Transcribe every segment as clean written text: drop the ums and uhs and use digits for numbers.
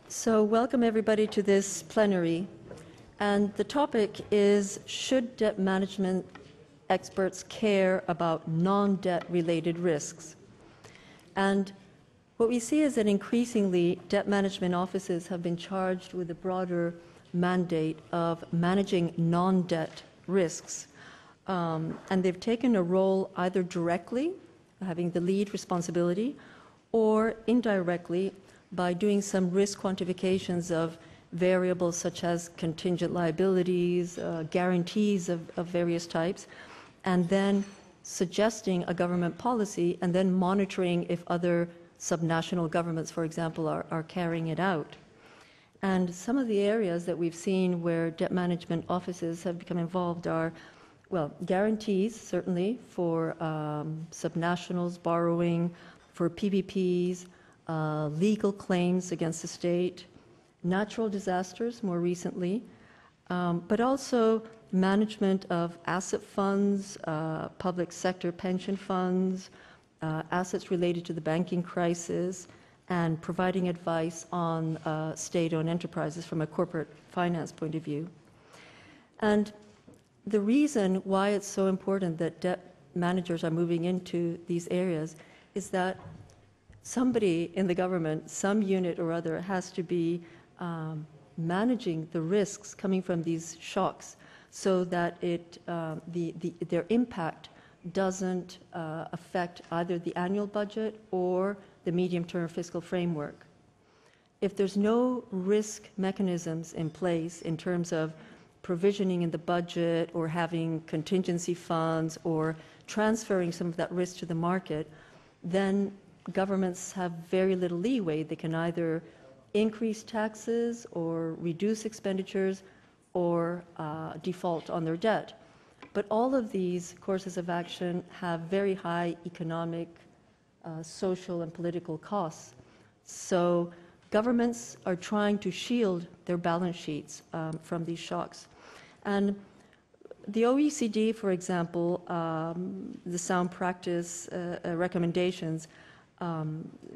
So welcome everybody to this plenary. And the topic is, should debt management experts care about non-debt related risks? And what we see is that increasingly debt management offices have been charged with a broader mandate of managing non-debt risks. And they've taken a role either directly, having the lead responsibility, or indirectly by doing some risk quantifications of variables such as contingent liabilities, guarantees of various types, and then suggesting a government policy and then monitoring if other subnational governments, for example, are carrying it out. And some of the areas that we've seen where debt management offices have become involved are, well, guarantees, certainly, for subnationals borrowing, for PPPs, legal claims against the state, natural disasters more recently, but also management of asset funds, public sector pension funds, assets related to the banking crisis, and providing advice on state-owned enterprises from a corporate finance point of view. And the reason why it's so important that debt managers are moving into these areas is that somebody in the government, some unit or other, has to be managing the risks coming from these shocks so that their impact doesn't affect either the annual budget or the medium-term fiscal framework. If there's no risk mechanisms in place in terms of provisioning in the budget or having contingency funds or transferring some of that risk to the market, then governments have very little leeway. They can either increase taxes or reduce expenditures or default on their debt. But all of these courses of action have very high economic, social, and political costs. So governments are trying to shield their balance sheets from these shocks. And the OECD, for example, the sound practice recommendations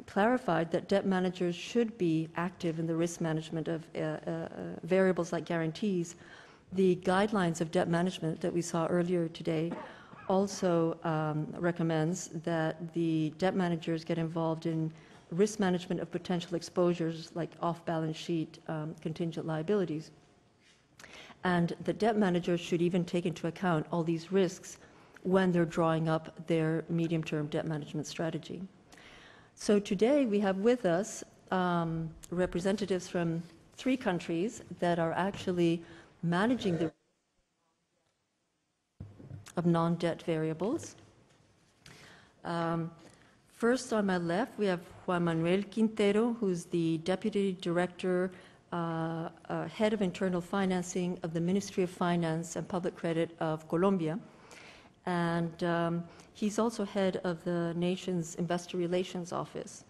clarified that debt managers should be active in the risk management of variables like guarantees. The guidelines of debt management that we saw earlier today also recommends that the debt managers get involved in risk management of potential exposures like off-balance sheet contingent liabilities. And the debt managers should even take into account all these risks when they're drawing up their medium-term debt management strategy. So today we have with us representatives from 3 countries that are actually managing the of non-debt variables. First on my left we have Juan Manuel Quintero, who's the Deputy Director, Head of Internal Financing of the Ministry of Finance and Public Credit of Colombia. And he's also head of the nation's Investor Relations Office.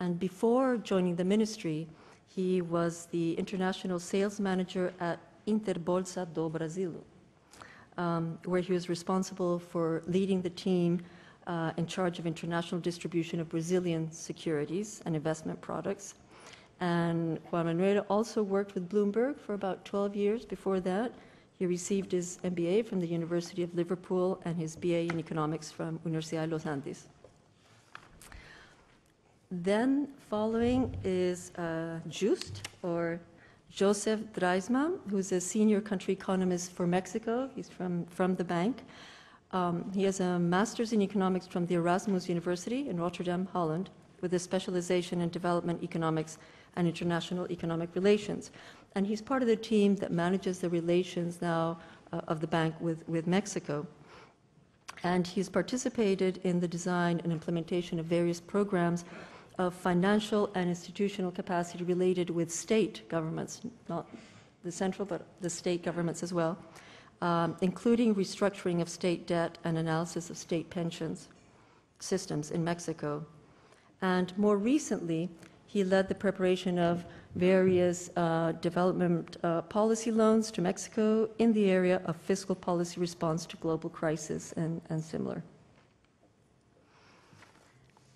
And before joining the ministry, he was the International Sales Manager at Interbolsa do Brasil, where he was responsible for leading the team in charge of international distribution of Brazilian securities and investment products. And Juan Manuel also worked with Bloomberg for about 12 years before that. He received his MBA from the University of Liverpool and his BA in economics from Universidad de los Andes. Then following is Just, or Joseph Dreisma, who's a senior country economist for Mexico. He's from the bank. He has a master's in economics from the Erasmus University in Rotterdam, Holland, with a specialization in development economics and international economic relations. And he's part of the team that manages the relations now of the bank with Mexico. And he's participated in the design and implementation of various programs of financial and institutional capacity related with state governments, not the central, but the state governments as well, including restructuring of state debt and analysis of state pensions systems in Mexico. And more recently, he led the preparation of various development policy loans to Mexico in the area of fiscal policy response to global crisis and similar.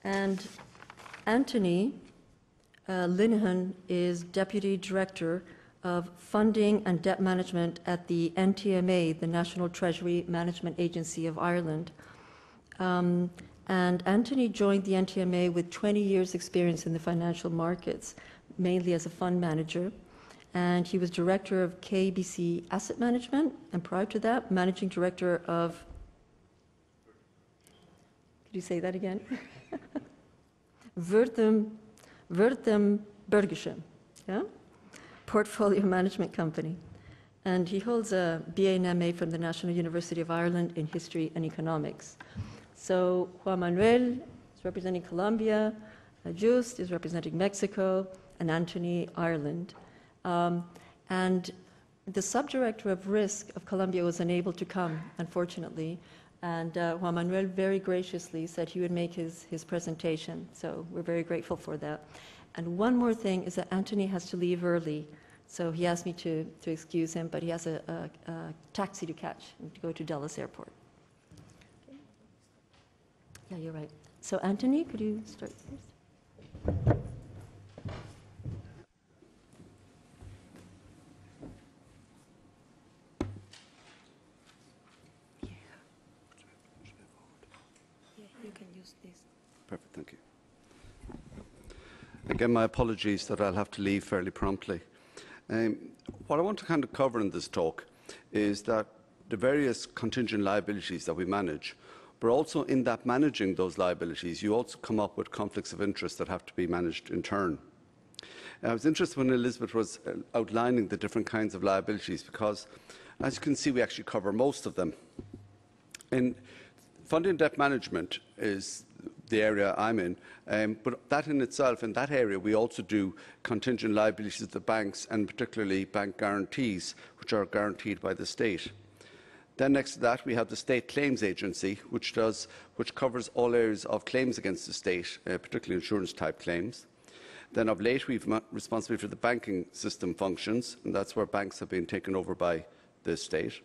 And Anthony Linehan is Deputy Director of Funding and Debt Management at the NTMA, the National Treasury Management Agency of Ireland. And Anthony joined the NTMA with 20 years' experience in the financial markets, mainly as a fund manager. And he was Director of KBC Asset Management, and prior to that, Managing Director of, could you say that again? Württembergische, yeah? Portfolio Management Company. And he holds a BA and MA from the National University of Ireland in History and Economics. So Juan Manuel is representing Colombia, Just is representing Mexico, and Anthony, Ireland. And the subdirector of risk of Colombia was unable to come, unfortunately, and Juan Manuel very graciously said he would make his presentation, so we're very grateful for that. And one more thing is that Anthony has to leave early, so he asked me to excuse him, but he has a taxi to catch to go to Dallas Airport. Yeah, you're right. So Anthony, could you start first? Perfect, thank you. Again, my apologies that I'll have to leave fairly promptly. What I want to kind of cover in this talk is that the various contingent liabilities that we manage, but also in that managing those liabilities, you also come up with conflicts of interest that have to be managed in turn. I was interested when Elizabeth was outlining the different kinds of liabilities because, as you can see, we actually cover most of them. In funding and debt management is the area I'm in, but that in itself, in that area, we also do contingent liabilities of the banks and particularly bank guarantees, which are guaranteed by the state. Then next to that, we have the State Claims Agency, which covers all areas of claims against the state, particularly insurance-type claims. Then of late, we've responsibility for the banking system functions, and that's where banks have been taken over by the state.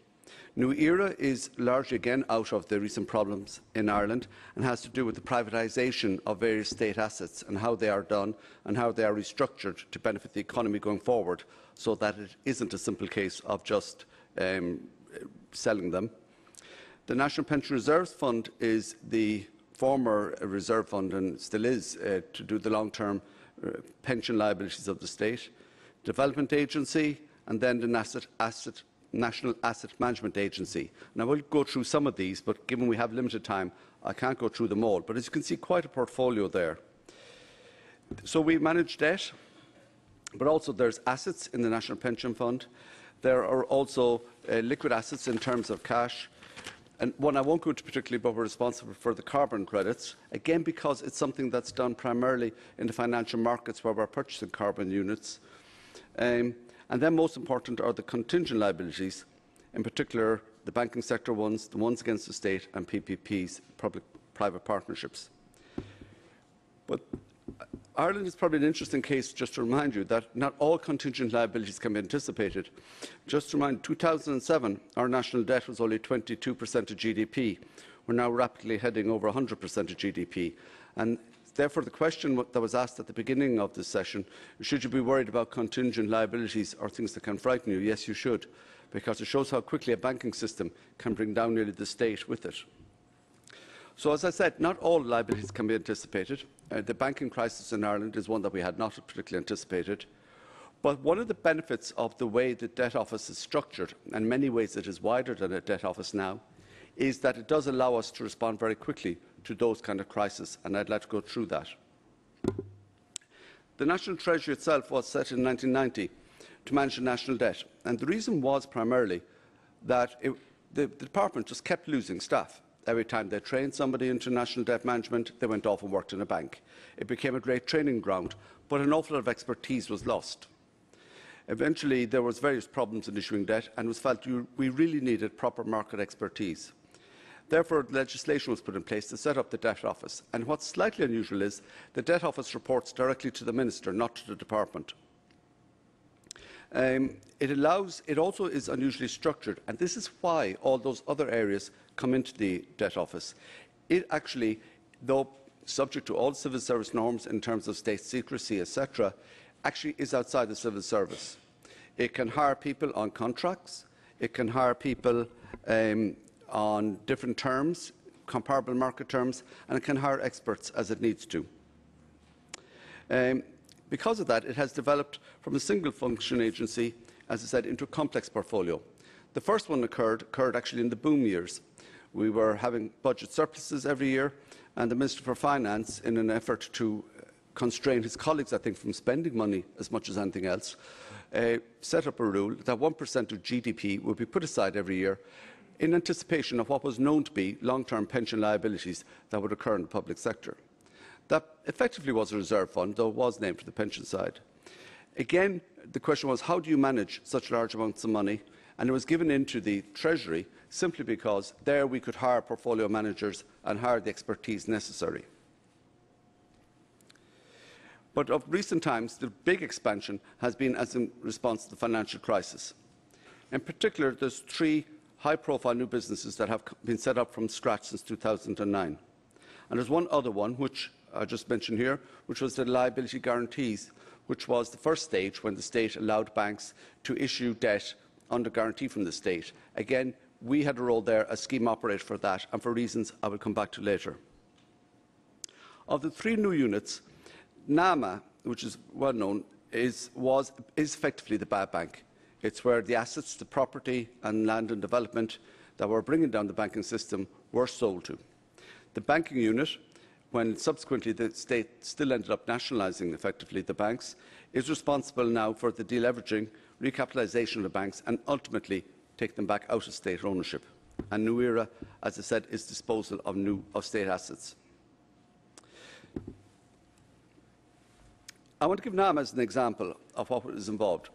New Era is largely again out of the recent problems in Ireland and has to do with the privatisation of various state assets and how they are done and how they are restructured to benefit the economy going forward so that it isn't a simple case of just selling them. The National Pension Reserves Fund is the former reserve fund and still is to do the long-term pension liabilities of the state. Development Agency and then the National Asset Management Agency. And I will go through some of these, but given we have limited time, I can't go through them all. But as you can see, quite a portfolio there. So we manage debt, but also there's assets in the National Pension Fund. There are also liquid assets in terms of cash. And one I won't go into particularly, but we're responsible for the carbon credits, again because it's something that's done primarily in the financial markets where we're purchasing carbon units. And then most important are the contingent liabilities, in particular the banking sector ones, the ones against the state and PPPs, public-private partnerships. But Ireland is probably an interesting case just to remind you that not all contingent liabilities can be anticipated. Just to remind, 2007 our national debt was only 22% of GDP. We're now rapidly heading over 100% of GDP. And therefore, the question that was asked at the beginning of this session, should you be worried about contingent liabilities or things that can frighten you? Yes, you should, because it shows how quickly a banking system can bring down nearly the state with it. So, as I said, not all liabilities can be anticipated. The banking crisis in Ireland is one that we had not particularly anticipated. But one of the benefits of the way the debt office is structured, and in many ways it is wider than a debt office now, is that it does allow us to respond very quickly to those kind of crises, and I'd like to go through that. The National Treasury itself was set in 1990 to manage the national debt, and the reason was primarily that the department just kept losing staff. Every time they trained somebody into national debt management, they went off and worked in a bank. It became a great training ground, but an awful lot of expertise was lost. Eventually, there was various problems in issuing debt, and it was felt we really needed proper market expertise. Therefore, legislation was put in place to set up the Debt Office. And what's slightly unusual is the Debt Office reports directly to the Minister, not to the Department. It also is unusually structured, and this is why all those other areas come into the Debt Office. It actually, though subject to all civil service norms in terms of state secrecy, etc., actually is outside the civil service. It can hire people on contracts, it can hire people on different terms, comparable market terms, and it can hire experts as it needs to. Because of that, it has developed from a single function agency, as I said, into a complex portfolio. The first one occurred actually in the boom years. We were having budget surpluses every year, and the Minister for Finance, in an effort to constrain his colleagues, I think, from spending money as much as anything else, set up a rule that 1% of GDP would be put aside every year in anticipation of what was known to be long-term pension liabilities that would occur in the public sector. That effectively was a reserve fund, though it was named for the pension side. Again, the question was, how do you manage such large amounts of money? And it was given into the Treasury simply because there we could hire portfolio managers and hire the expertise necessary. But of recent times, the big expansion has been as in response to the financial crisis. In particular, there's 3 high-profile new businesses that have been set up from scratch since 2009. And there's one other one, which I just mentioned here, which was the liability guarantees, which was the first stage when the state allowed banks to issue debt under guarantee from the state. Again, we had a role there as scheme operator for that, and for reasons I will come back to later. Of the 3 new units, NAMA, which is well known, is effectively the bad bank. It's where the assets, the property and land and development that were bringing down the banking system were sold to. The banking unit, when subsequently the state still ended up nationalising effectively the banks, is responsible now for the deleveraging, recapitalisation of the banks and ultimately take them back out of state ownership. And New Era, as I said, is disposal of state assets. I want to give NAMA as an example of what is involved.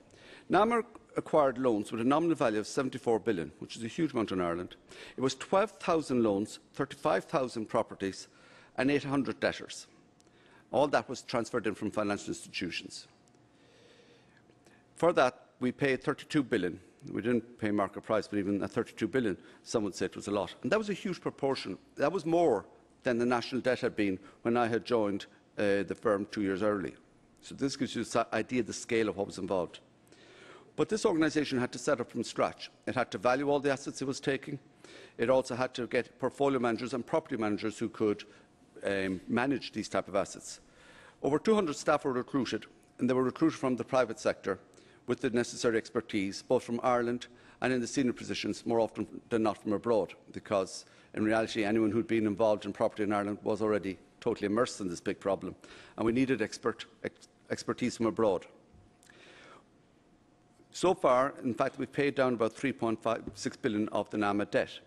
NAMA acquired loans with a nominal value of 74 billion, which is a huge amount in Ireland. It was 12,000 loans, 35,000 properties and 800 debtors. All that was transferred in from financial institutions. For that, we paid 32 billion. We didn't pay market price, but even at 32 billion, some would say it was a lot. And that was a huge proportion. That was more than the national debt had been when I had joined the firm 2 years early. So this gives you an idea of the scale of what was involved. But this organisation had to set up from scratch. It had to value all the assets it was taking. It also had to get portfolio managers and property managers who could manage these type of assets. Over 200 staff were recruited, and they were recruited from the private sector with the necessary expertise, both from Ireland and in the senior positions, more often than not from abroad, because in reality anyone who had been involved in property in Ireland was already totally immersed in this big problem, and we needed expertise from abroad. So far, in fact, we've paid down about 3.6 billion of the NAMA debt.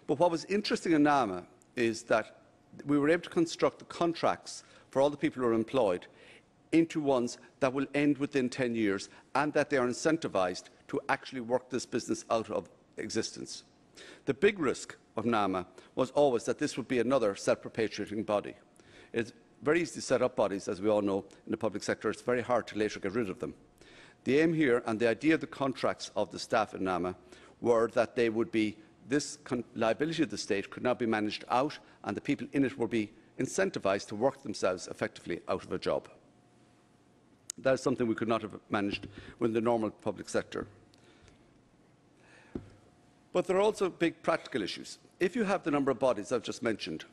But what was interesting in NAMA is that we were able to construct the contracts for all the people who are employed into ones that will end within 10 years and that they are incentivised to actually work this business out of existence. The big risk of NAMA was always that this would be another self-perpetuating body. It's very easy to set up bodies, as we all know, in the public sector. It's very hard to later get rid of them. The aim here and the idea of the contracts of the staff in NAMA were that they would be, this liability of the state could now be managed out and the people in it would be incentivised to work themselves effectively out of a job. That is something we could not have managed within the normal public sector. But there are also big practical issues. If you have the number of bodies I've just mentioned,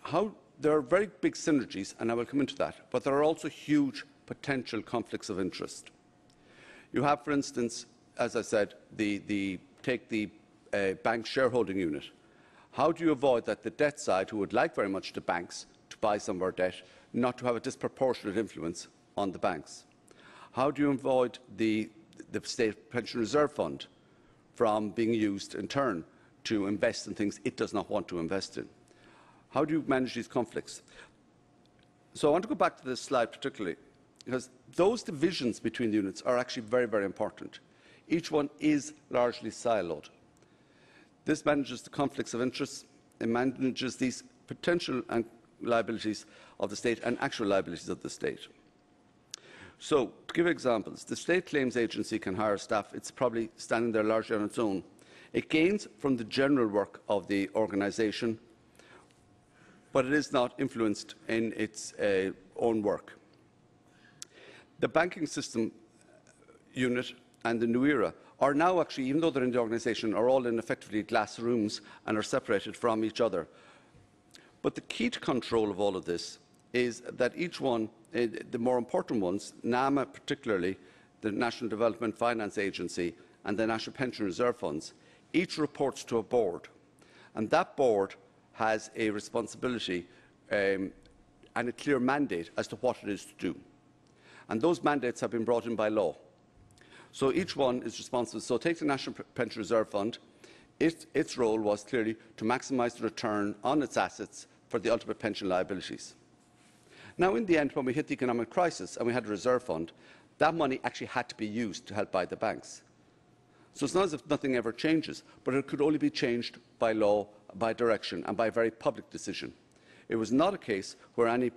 there are very big synergies, and I will come into that, but there are also huge potential conflicts of interest. You have, for instance, as I said, take the bank shareholding unit. How do you avoid that the debt side, who would like very much the banks to buy some of our debt, not to have a disproportionate influence on the banks? How do you avoid the State Pension Reserve Fund from being used in turn to invest in things it does not want to invest in? How do you manage these conflicts? So I want to go back to this slide particularly, because those divisions between the units are actually very, very important. Each one is largely siloed. This manages the conflicts of interest. It manages these potential liabilities of the state and actual liabilities of the state. So, to give examples, the State Claims Agency can hire staff. It's probably standing there largely on its own. It gains from the general work of the organisation but it is not influenced in its own work. The banking system unit and the New Era are now actually, even though they're in the organisation, are all in effectively glass rooms and are separated from each other. But the key to control of all of this is that each one, the more important ones, NAMA particularly, the National Development Finance Agency and the National Pension Reserve Funds, each reports to a board. And that board has a responsibility and a clear mandate as to what it is to do. And those mandates have been brought in by law. So each one is responsible. So take the National Pension Reserve Fund. Its role was clearly to maximise the return on its assets for the ultimate pension liabilities. Now, in the end, when we hit the economic crisis and we had a reserve fund, that money actually had to be used to help buy the banks. So it's not as if nothing ever changes, but it could only be changed by law, by direction, and by a very public decision. It was not a case where any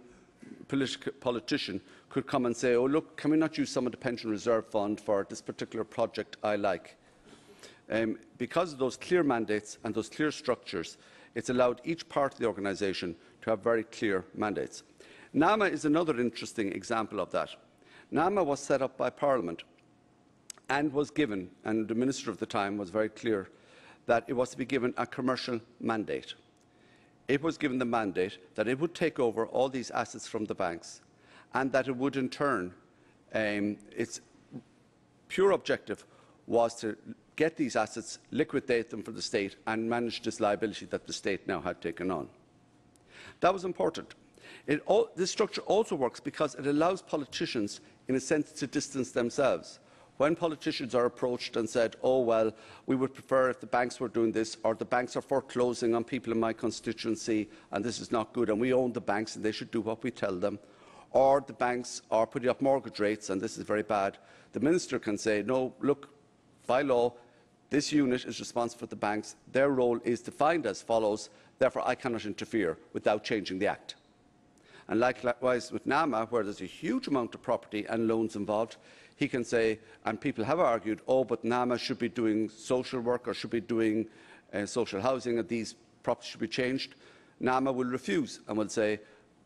politician could come and say, oh, look, can we not use some of the pension reserve fund for this particular project I like? Because of those clear mandates and those clear structures, it's allowed each part of the organisation to have very clear mandates. NAMA is another interesting example of that. NAMA was set up by Parliament and was given, and the Minister of the time was very clear, that it was to be given a commercial mandate. It was given the mandate that it would take over all these assets from the banks and that it would in turn, its pure objective was to get these assets, liquidate them for the state and manage this liability that the state now had taken on. That was important. This structure also works because it allows politicians, in a sense, to distance themselves. When politicians are approached and said, oh, well, we would prefer if the banks were doing this, or the banks are foreclosing on people in my constituency and this is not good, and we own the banks and they should do what we tell them, or the banks are putting up mortgage rates and this is very bad, the Minister can say, no, look, by law, this unit is responsible for the banks. Their role is defined as follows, therefore I cannot interfere without changing the Act. And likewise with NAMA, where there's a huge amount of property and loans involved, he can say, and people have argued, oh, but NAMA should be doing social work or should be doing social housing and these properties should be changed. NAMA will refuse and will say,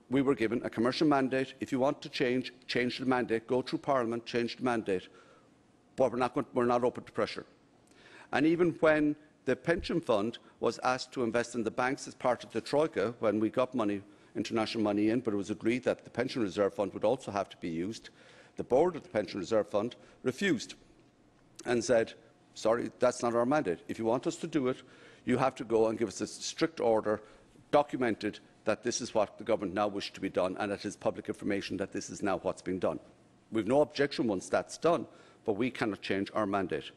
we were given a commercial mandate. If you want to change the mandate, go through Parliament, change the mandate. But we're not open to pressure. And even when the pension fund was asked to invest in the banks as part of the Troika, when we got money, international money in, but it was agreed that the pension reserve fund would also have to be used, the board of the pension reserve fund refused and said, sorry, that's not our mandate. If you want us to do it, you have to go and give us a strict order, documented that this is what the government now wishes to be done and it is public information that this is now what's being done. We have no objection once that's done, but we cannot change our mandate.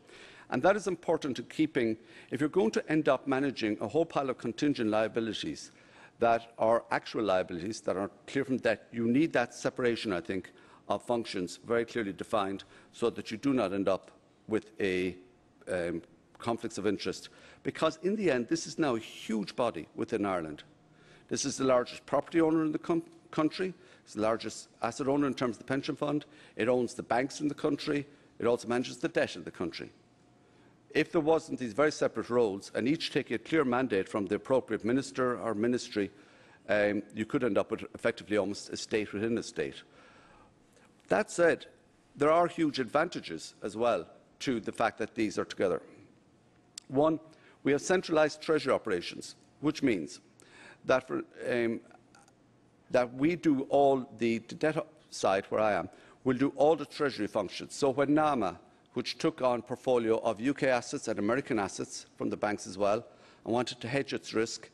And that is important to keeping, if you're going to end up managing a whole pile of contingent liabilities that are actual liabilities, that are clear from debt, you need that separation, I think, of functions very clearly defined so that you do not end up with a conflicts of interest. Because in the end, this is now a huge body within Ireland. This is the largest property owner in the country. It's the largest asset owner in terms of the pension fund. It owns the banks in the country. It also manages the debt in the country. If there wasn't these very separate roles and each taking a clear mandate from the appropriate minister or ministry, you could end up with effectively almost a state within a state. That said, there are huge advantages as well to the fact that these are together. One, we have centralised Treasury operations, which means that, that we do all the debt side, where I am, will do all the Treasury functions. So when NAMA, which took on a portfolio of UK assets and American assets from the banks as well, and wanted to hedge its risk,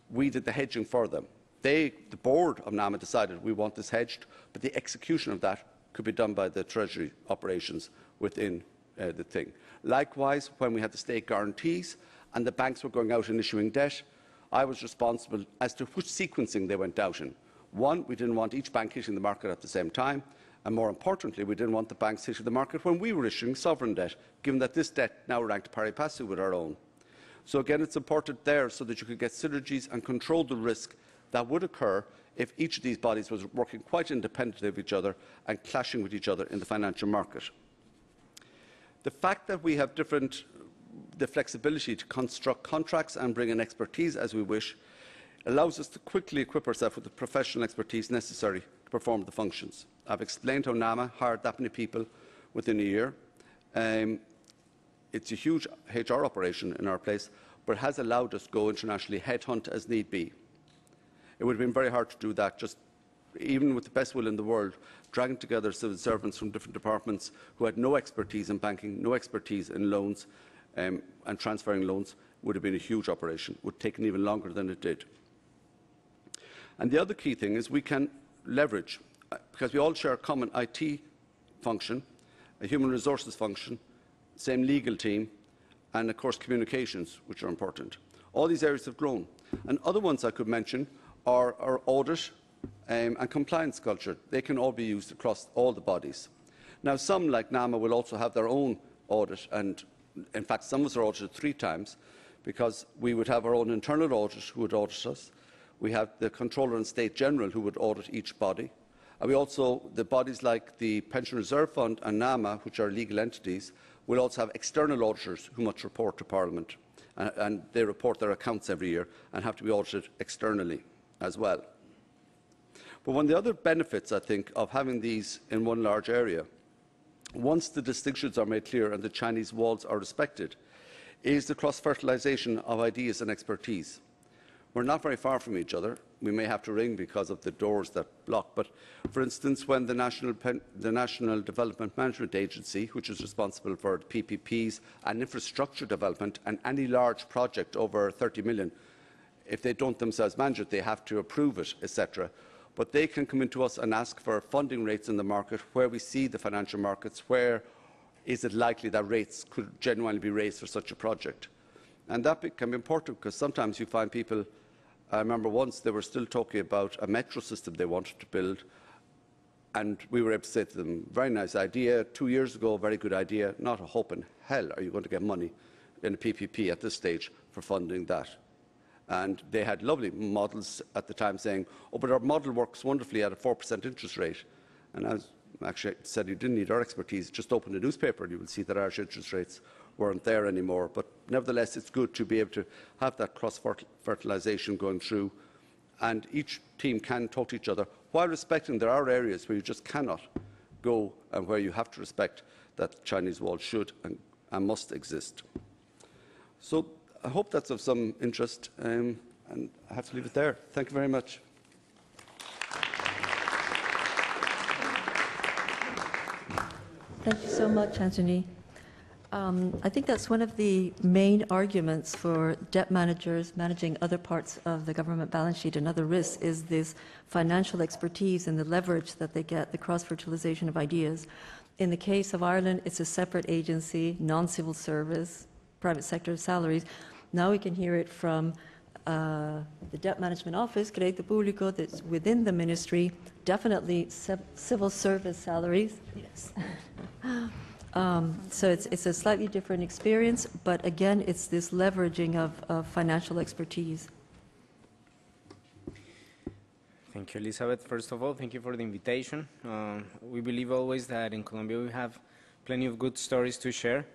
we did the hedging for them. The board of NAMA decided we want this hedged, but the execution of that could be done by the Treasury operations within the thing. Likewise, when we had the state guarantees and the banks were going out and issuing debt, I was responsible as to which sequencing they went out in. One, we didn't want each bank hitting the market at the same time, and more importantly, we didn't want the banks hitting the market when we were issuing sovereign debt, given that this debt now ranked pari passu with our own. So again, it's important there so that you could get synergies and control the risk that would occur if each of these bodies was working quite independently of each other and clashing with each other in the financial market. The fact that we have the flexibility to construct contracts and bring in expertise as we wish allows us to quickly equip ourselves with the professional expertise necessary to perform the functions. I've explained how NAMA hired that many people within a year. It's a huge HR operation in our place, but it has allowed us to go internationally, headhunt as need be. It would have been very hard to do that, just even with the best will in the world, dragging together civil servants from different departments who had no expertise in banking, no expertise in loans, and transferring loans would have been a huge operation. It would have taken even longer than it did. And the other key thing is we can leverage, because we all share a common IT function, a human resources function, same legal team, and of course communications, which are important. All these areas have grown. And other ones I could mention are our audit and compliance culture. They can all be used across all the bodies. Now, some, like NAMA, will also have their own audit, and in fact, some of us are audited 3 times, because we would have our own internal audit who would audit us. We have the Controller and State General who would audit each body. And we also, the bodies like the Pension Reserve Fund and NAMA, which are legal entities, will also have external auditors who must report to Parliament. And they report their accounts every year and have to be audited externally as well. But one of the other benefits, I think, of having these in one large area, once the distinctions are made clear and the Chinese walls are respected, is the cross-fertilisation of ideas and expertise. We're not very far from each other. We may have to ring because of the doors that block. But, for instance, when the National Development Management Agency, which is responsible for PPPs and infrastructure development and any large project over 30 million, if they don't themselves manage it, they have to approve it, etc. But they can come into us and ask for funding rates in the market, where we see the financial markets, where is it likely that rates could genuinely be raised for such a project. And that can be important, because sometimes you find people, I remember once they were still talking about a metro system they wanted to build, and we were able to say to them, very nice idea, 2 years ago, very good idea, not a hope in hell are you going to get money in a PPP at this stage for funding that. And they had lovely models at the time saying, oh, but our model works wonderfully at a 4% interest rate. And I actually said you didn't need our expertise, just open a newspaper and you will see that Irish interest rates weren't there anymore. But nevertheless, it's good to be able to have that cross-fertilisation going through, and each team can talk to each other while respecting there are areas where you just cannot go and where you have to respect that the Chinese wall should and must exist. So I hope that's of some interest, and I have to leave it there. Thank you very much. Thank you so much, Anthony. I think that's one of the main arguments for debt managers managing other parts of the government balance sheet and other risks, is this financial expertise and the leverage that they get, the cross-fertilization of ideas. In the case of Ireland, it's a separate agency, non-civil service, private sector salaries. Now we can hear it from the Debt Management Office, Crédito Público, that's within the ministry, definitely civil service salaries. Yes. So it's a slightly different experience, but again, it's this leveraging of financial expertise. Thank you, Elizabeth. First of all, thank you for the invitation. We believe always that in Colombia we have plenty of good stories to share.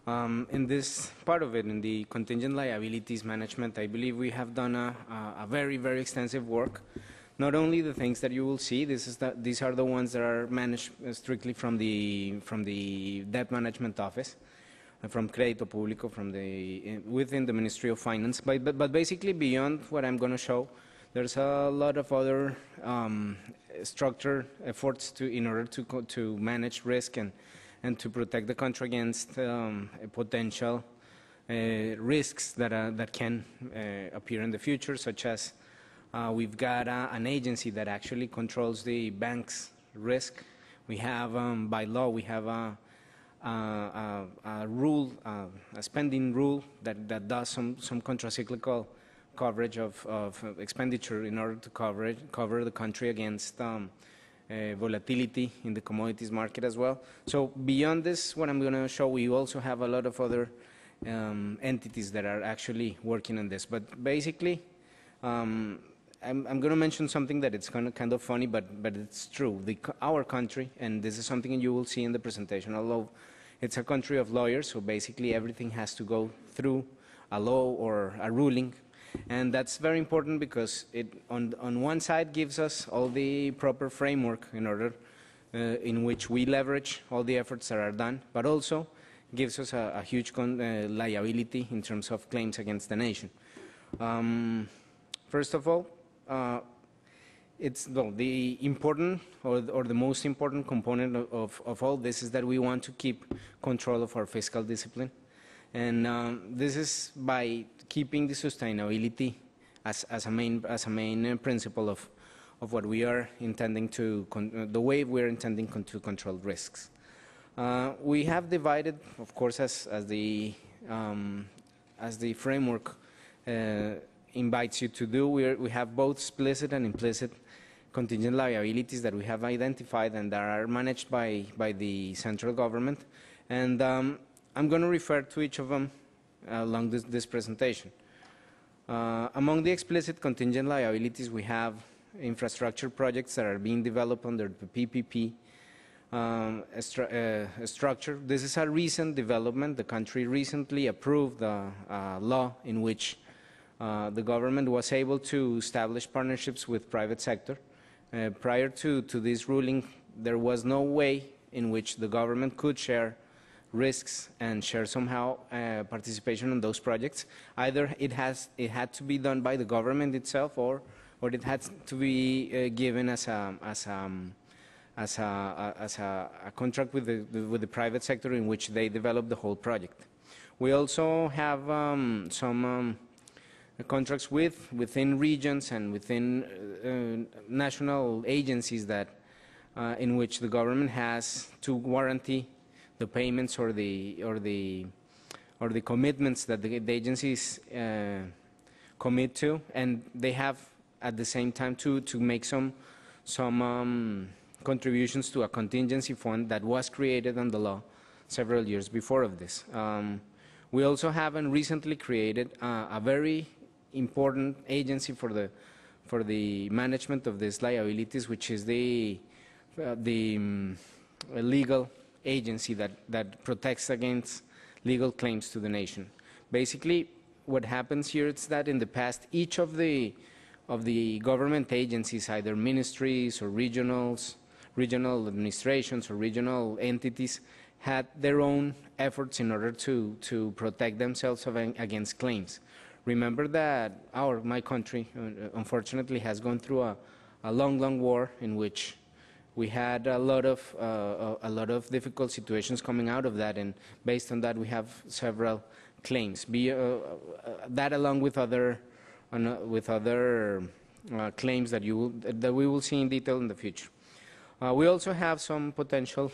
In this part of it, in the contingent liabilities management, I believe we have done a very, very extensive work. Not only the things that you will see, these are the ones that are managed strictly from the Debt Management Office, from Crédito Público, within the Ministry of Finance. But basically, beyond what I'm going to show, there's a lot of other structured efforts in order to manage risk and to protect the country against potential risks that can appear in the future, such as we've got an agency that actually controls the bank's risk. We have, by law, we have a rule, a spending rule that does some contracyclical coverage of expenditure in order to cover the country against volatility in the commodities market as well. So beyond this, what I'm going to show, we also have a lot of other entities that are actually working on this. But basically, I'm going to mention something that it's kind of funny, but it's true. Our country, and this is something you will see in the presentation, although it's a country of lawyers, so basically everything has to go through a law or a ruling. And that's very important because it, on one side, gives us all the proper framework in order in which we leverage all the efforts that are done, but also gives us a huge liability in terms of claims against the nation. First of all, it's the important or the most important component of all this is that we want to keep control of our fiscal discipline. And this is by keeping the sustainability as a main principle of what we are intending to, the way we are intending to control risks. We have divided, of course, as the framework invites you to do. We have both explicit and implicit contingent liabilities that we have identified and that are managed by the central government. And I'm going to refer to each of them along this presentation. Among the explicit contingent liabilities, we have infrastructure projects that are being developed under the PPP structure. This is a recent development. The country recently approved a law in which the government was able to establish partnerships with private sector. Prior to this ruling, there was no way in which the government could share risks and share somehow participation in those projects. Either it had to be done by the government itself, or it had to be given as a contract with the private sector in which they develop the whole project. We also have some contracts within regions and within national agencies that in which the government has to guarantee the payments or the commitments that the agencies commit to, and they have at the same time to make some contributions to a contingency fund that was created under the law several years before of this. We also have recently created a very important agency for the management of these liabilities, which is the legal agency that protects against legal claims to the nation. Basically, what happens here is that in the past, each of the government agencies, either ministries or regional administrations or regional entities, had their own efforts in order to protect themselves against claims. Remember that my country, unfortunately, has gone through a long war in which we had a lot of difficult situations coming out of that, and based on that, we have several claims. That, along with other claims that we will see in detail in the future. We also have some potential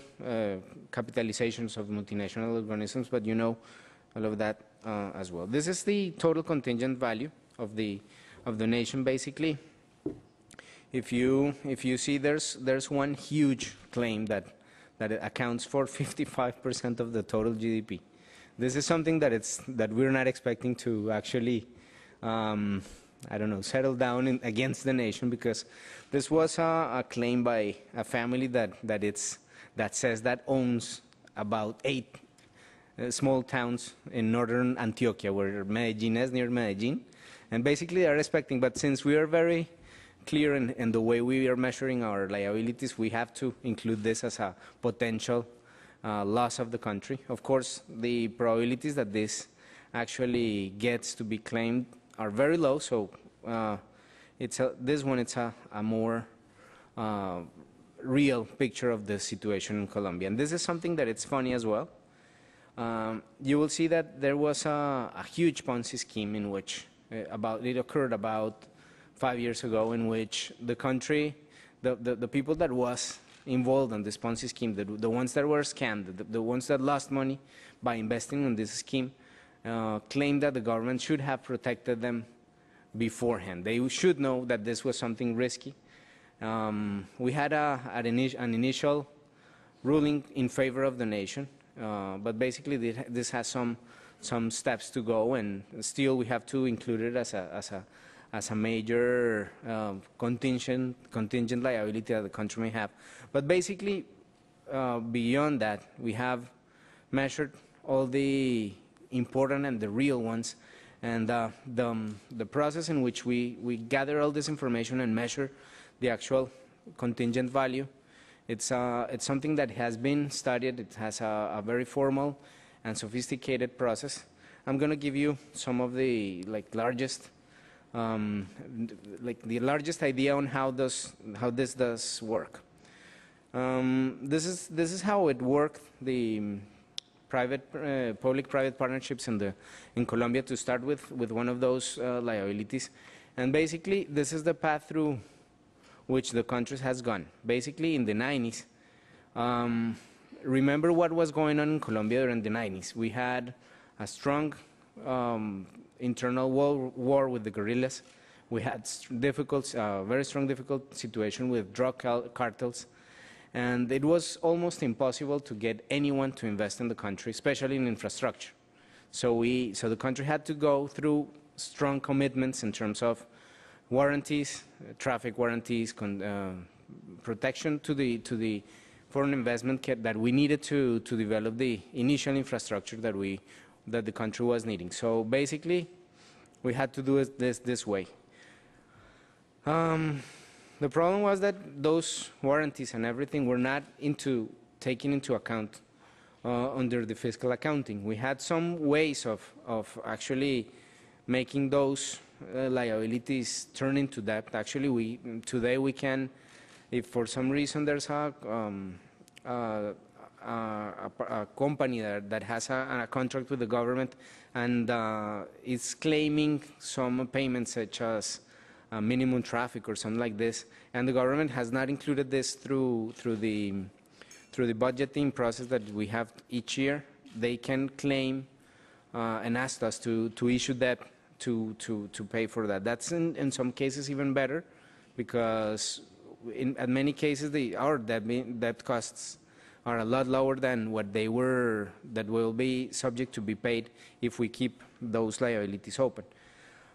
capitalizations of multinational organisms, but you know all of that as well. This is the total contingent value of the nation, basically. If you see, there's one huge claim that accounts for 55% of the total GDP. This is something that we're not expecting to actually, I don't know, settle down against the nation, because this was a claim by a family that says that owns about 8 small towns in northern Antioquia, where Medellin is, near Medellin, and basically they're expecting. But since we are very clear in the way we are measuring our liabilities, we have to include this as a potential loss of the country. Of course, the probabilities that this actually gets to be claimed are very low, so this one, it's a more real picture of the situation in Colombia. And this is something that it's funny as well. You will see that there was a huge Ponzi scheme in which it occurred about 5 years ago, in which the country, the people that was involved in this Ponzi scheme, the ones that were scammed, the ones that lost money by investing in this scheme, claimed that the government should have protected them beforehand. They should know that this was something risky. We had an initial ruling in favor of the nation, but basically this has some steps to go, and still we have to include it as a major contingent liability that the country may have. But basically, beyond that, we have measured all the important and the real ones, And the process in which we gather all this information and measure the actual contingent value, it's something that has been studied. It has a very formal and sophisticated process. I'm going to give you some of the largest idea on how this does work. This is how it worked. The public-private partnerships in Colombia, to start with one of those liabilities, and basically this is the path through which the country has gone. Basically, in the 90s, remember what was going on in Colombia during the 90s. We had a strong internal war with the guerrillas. We had very strong difficult situation with drug cartels. And it was almost impossible to get anyone to invest in the country, especially in infrastructure. So the country had to go through strong commitments in terms of warranties, traffic warranties, protection to the foreign investment that we needed to develop the initial infrastructure that the country was needing. So basically, we had to do it this way. The problem was that those warranties and everything were not taken into account under the fiscal accounting. We had some ways of actually making those liabilities turn into debt. Actually, today we can, if for some reason there's a company that has a contract with the government and is claiming some payments such as minimum traffic or something like this, and the government has not included this through the budgeting process that we have each year, they can claim and ask us to issue debt to pay for that. That's in some cases even better, because in many cases our debt costs are a lot lower than what that will be subject to be paid if we keep those liabilities open.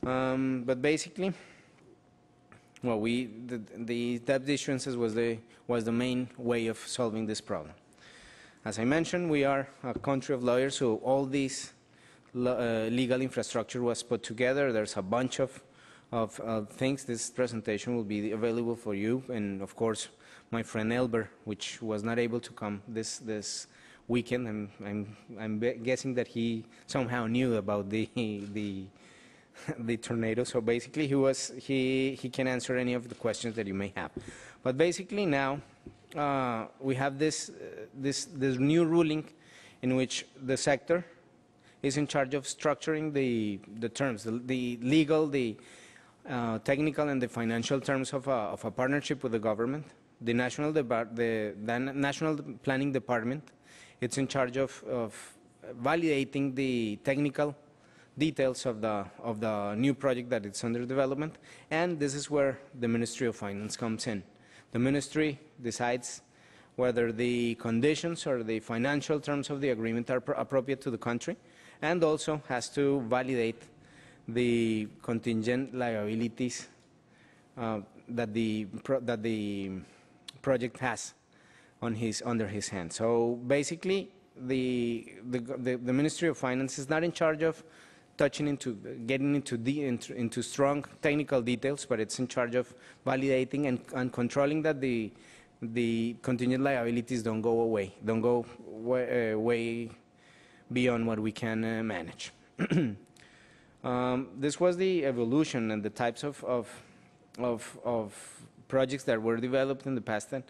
But basically, well, the debt issuances was the main way of solving this problem. As I mentioned, we are a country of lawyers, so all this legal infrastructure was put together. There's a bunch of things. This presentation will be available for you, and of course, my friend Elber, which was not able to come this weekend. I'm guessing that he somehow knew about the tornado. So basically, he can answer any of the questions that you may have. But basically now we have this new ruling in which the sector is in charge of structuring the terms, the legal, the technical, and the financial terms of a partnership with the government. The National Planning Department, it's in charge of validating the technical details of the new project that is under development, and this is where the Ministry of Finance comes in. The ministry decides whether the conditions or the financial terms of the agreement are appropriate to the country, and also has to validate the contingent liabilities that the project has under his hand. So basically, the Ministry of Finance is not in charge of getting into strong technical details, but it's in charge of validating and controlling that the contingent liabilities don't go way beyond what we can manage. This was the evolution and the types of projects that were developed in the past, and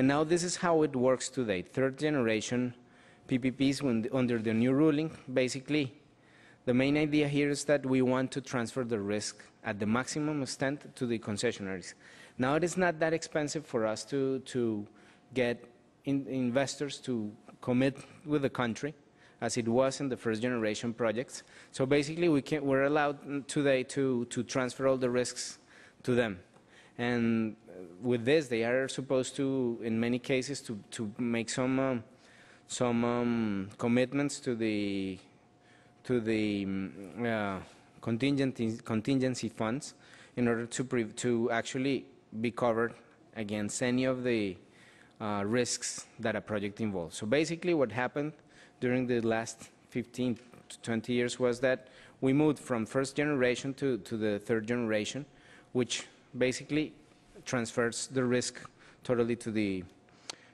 now this is how it works today. Third generation PPPs under the new ruling. Basically, the main idea here is that we want to transfer the risk at the maximum extent to the concessionaries. Now it is not that expensive for us to get investors to commit with the country as it was in the first generation projects. So basically we're allowed today to transfer all the risks to them. And with this, they are supposed to, in many cases, to make some commitments to the contingency funds in order to actually be covered against any of the risks that a project involves. So basically what happened during the last 15 to 20 years was that we moved from first generation to the third generation, which basically transfers the risk totally to the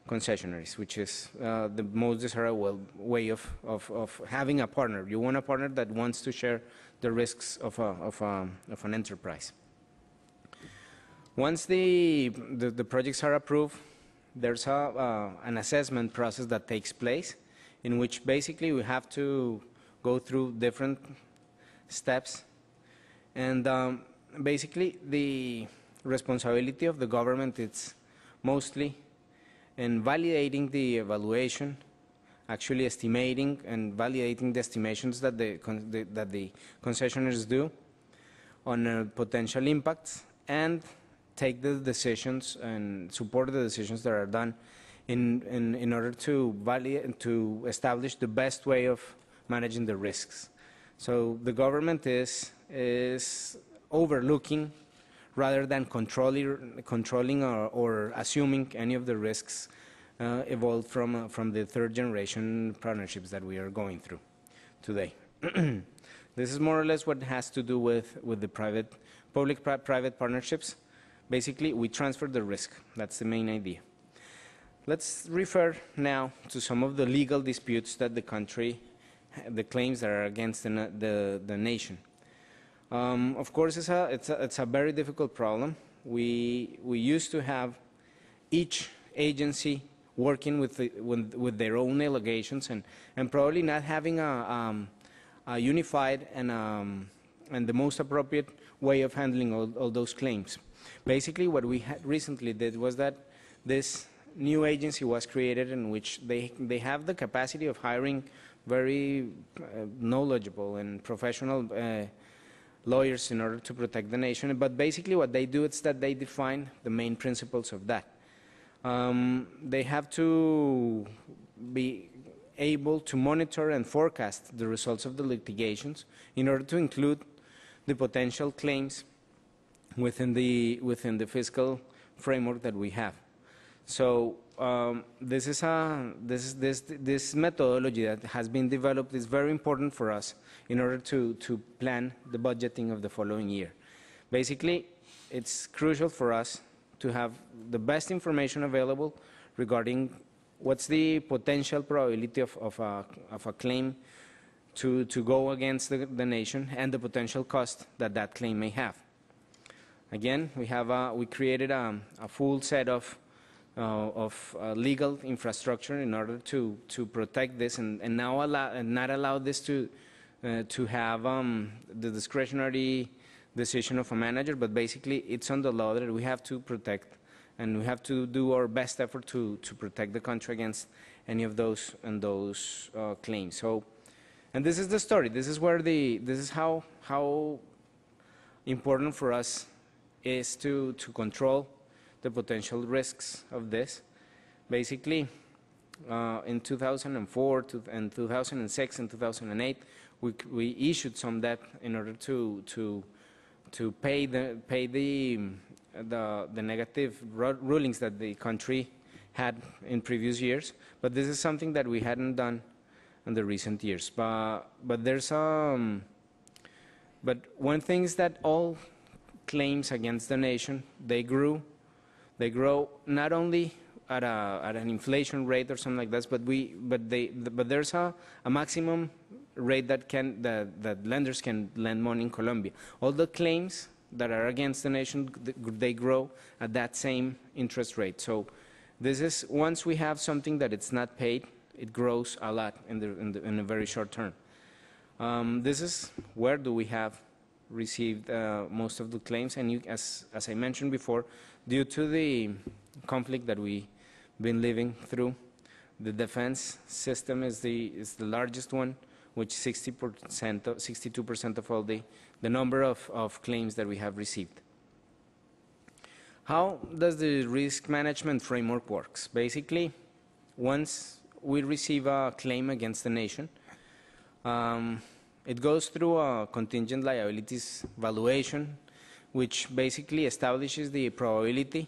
concessionaries, which is the most desirable way of having a partner. You want a partner that wants to share the risks of an enterprise. Once the projects are approved, there's an assessment process that takes place, in which basically we have to go through different steps, and basically the responsibility of the government is mostly in validating the evaluation, actually estimating and validating the estimations that the concessionaires do on potential impacts, and take the decisions and support the decisions that are done in order to establish the best way of managing the risks. So the government is overlooking rather than controlling or assuming any of the risks evolved from the third generation partnerships that we are going through today. This is more or less what has to do with the public-private partnerships. Basically, we transfer the risk. That's the main idea. Let's refer now to some of the legal disputes that the claims that are against the nation. Of course, it's a very difficult problem. We used to have each agency working with their own allegations and probably not having a unified and the most appropriate way of handling all those claims. Basically, what we recently did was that this new agency was created, in which they have the capacity of hiring very knowledgeable and professional lawyers in order to protect the nation. But basically what they do is that they define the main principles of that. They have to be able to monitor and forecast the results of the litigations in order to include the potential claims within the fiscal framework that we have. So this methodology that has been developed is very important for us in order to plan the budgeting of the following year. Basically, it's crucial for us to have the best information available regarding what's the potential probability of a claim to go against the nation, and the potential cost that claim may have. Again, we created a full set of legal infrastructure in order to protect this, and not allow this to have the discretionary decision of a manager, but basically it's on the law that we have to protect, and we have to do our best effort to protect the country against any of those claims. So, and this is the story. This is how important for us is to control the potential risks of this. Basically, in 2004 and 2006 and 2008, we issued some debt in order to pay the negative rulings that the country had in previous years. But this is something that we hadn't done in the recent years. But one thing is that all claims against the nation, they grow not only at an inflation rate or something like that, but there's a maximum rate that lenders can lend money in Colombia. All the claims that are against the nation, they grow at that same interest rate. So this is, once we have something that it's not paid, it grows a lot in a very short term. This is where do we have received most of the claims, and as I mentioned before, due to the conflict that we've been living through, the defense system is the largest one, which 62% of all the number of claims that we have received. How does the risk management framework works? Basically, once we receive a claim against the nation, it goes through a contingent liabilities valuation, which basically establishes the probability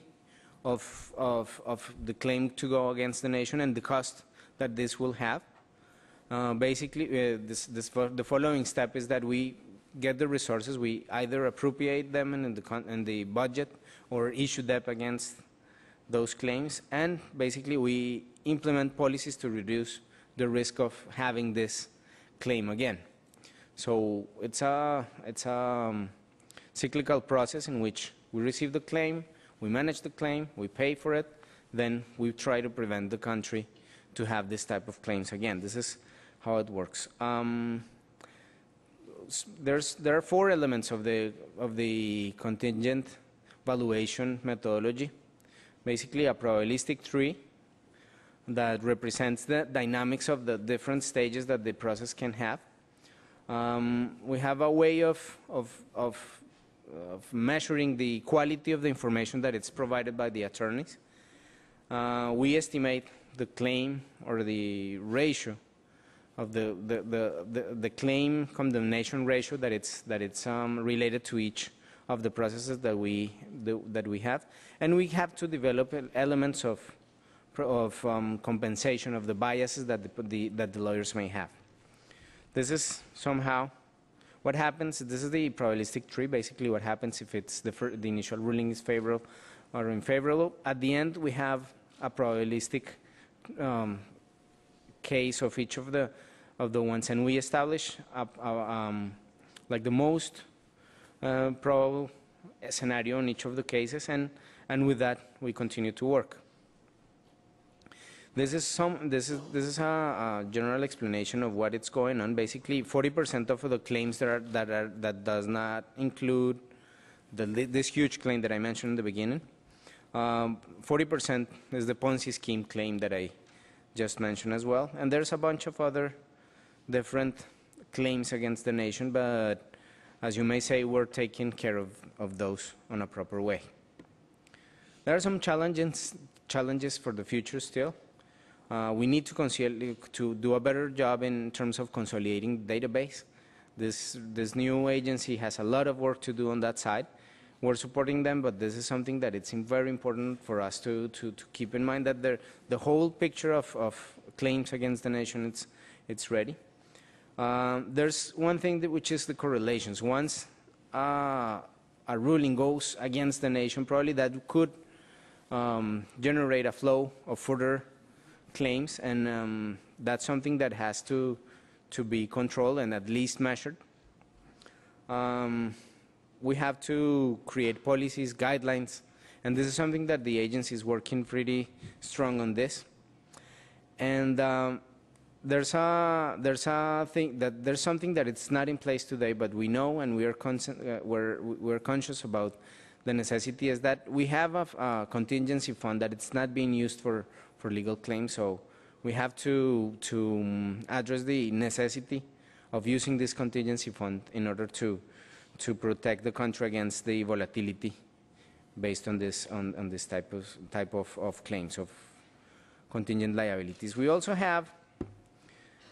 of the claim to go against the nation and the cost that this will have. Basically, the following step is that we get the resources, we either appropriate them in the budget or issue debt against those claims, and basically we implement policies to reduce the risk of having this claim again. So it's a cyclical process in which we receive the claim, we manage the claim, we pay for it, then we try to prevent the country to have this type of claims again. This is how it works. There are 4 elements of the contingent valuation methodology. Basically, a probabilistic tree that represents the dynamics of the different stages that the process can have. We have a way of measuring the quality of the information that is provided by the attorneys. We estimate the claim or the ratio of the claim condemnation ratio that it's related to each of the processes that we have, and we have to develop elements of compensation of the biases that the lawyers may have. This is somehow what happens. This is the probabilistic tree. Basically, what happens if it's the initial ruling is favorable or unfavorable. At the end, we have a probabilistic case of each of the ones, and we establish like the most probable scenario in each of the cases, and with that we continue to work. This is a general explanation of what is going on. Basically, 40% of the claims that does not include this huge claim that I mentioned in the beginning. 40% is the Ponzi scheme claim that I just mentioned as well, and there's a bunch of other different claims against the nation, but as you may say, we're taking care of those in a proper way. There are some challenges for the future still. We need to do a better job in terms of consolidating the database. This new agency has a lot of work to do on that side. We're supporting them, but this is something that it's very important for us to keep in mind, that the whole picture of claims against the nation, it's ready. There's one thing which is the correlations. Once a ruling goes against the nation, probably that could generate a flow of further claims, and that's something that has to be controlled and at least measured. We have to create policies, guidelines, and this is something that the agency is working pretty strong on this. And there's something that it's not in place today, but we know, and we're conscious about the necessity, is that we have a contingency fund that it's not being used for legal claims. So we have to address the necessity of using this contingency fund in order to protect the country against the volatility based on this type of claims of contingent liabilities. We also have,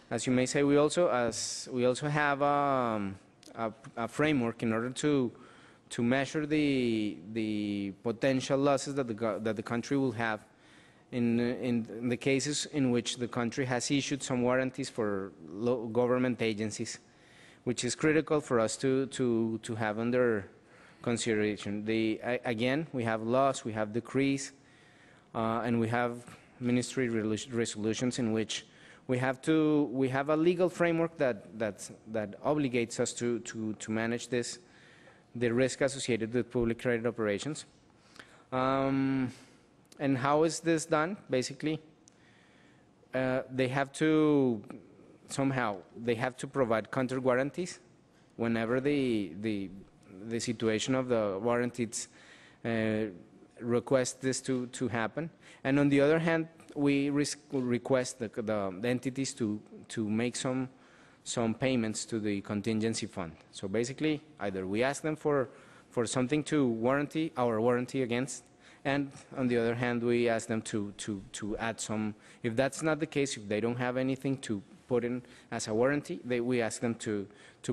as you may say, we also have a framework in order to measure the potential losses that the country will have in the cases in which the country has issued some warranties for government agencies, which is critical for us to have under consideration. Again, we have laws, we have decrees, and we have ministry resolutions in which we have a legal framework that obligates us to manage the risk associated with public credit operations. And how is this done? Basically, they have to provide counter guarantees whenever the situation of the warranties request this to happen. And on the other hand, we request the entities to make some payments to the contingency fund. So basically, either we ask them for something to warranty our warranty against, and on the other hand, we ask them to add some. If that's not the case, if they don't have anything to put in as a warranty, we ask them to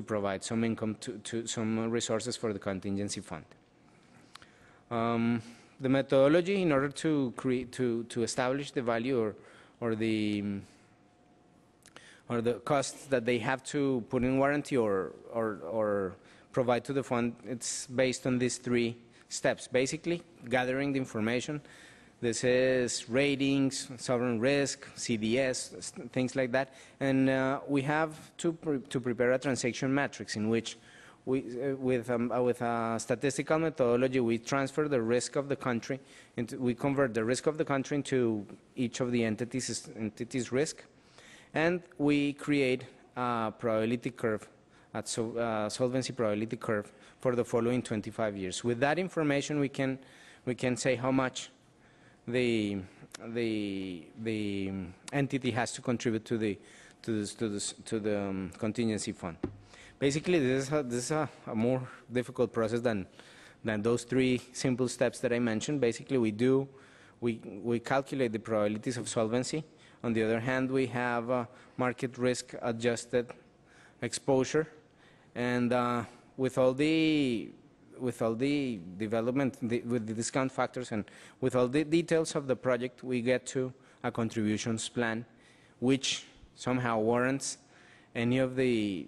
provide some income, to some resources for the contingency fund. The methodology in order to establish the value or the or the costs that they have to put in warranty or provide to the fund, it's based on these 3 steps. Basically, gathering the information. This is ratings, sovereign risk, CDS, things like that. And we have to prepare a transaction matrix in which with a statistical methodology, we transfer the risk of the country, we convert the risk of the country into each of the entities' risk, and we create a probability curve, solvency probability curve for the following 25 years. With that information, we can say how much the entity has to contribute to the contingency fund. Basically, this is a more difficult process than those 3 simple steps that I mentioned. Basically, we calculate the probabilities of solvency. On the other hand, we have market risk adjusted exposure, and with all the development, with the discount factors, and with all the details of the project, we get to a contributions plan, which somehow warrants any of the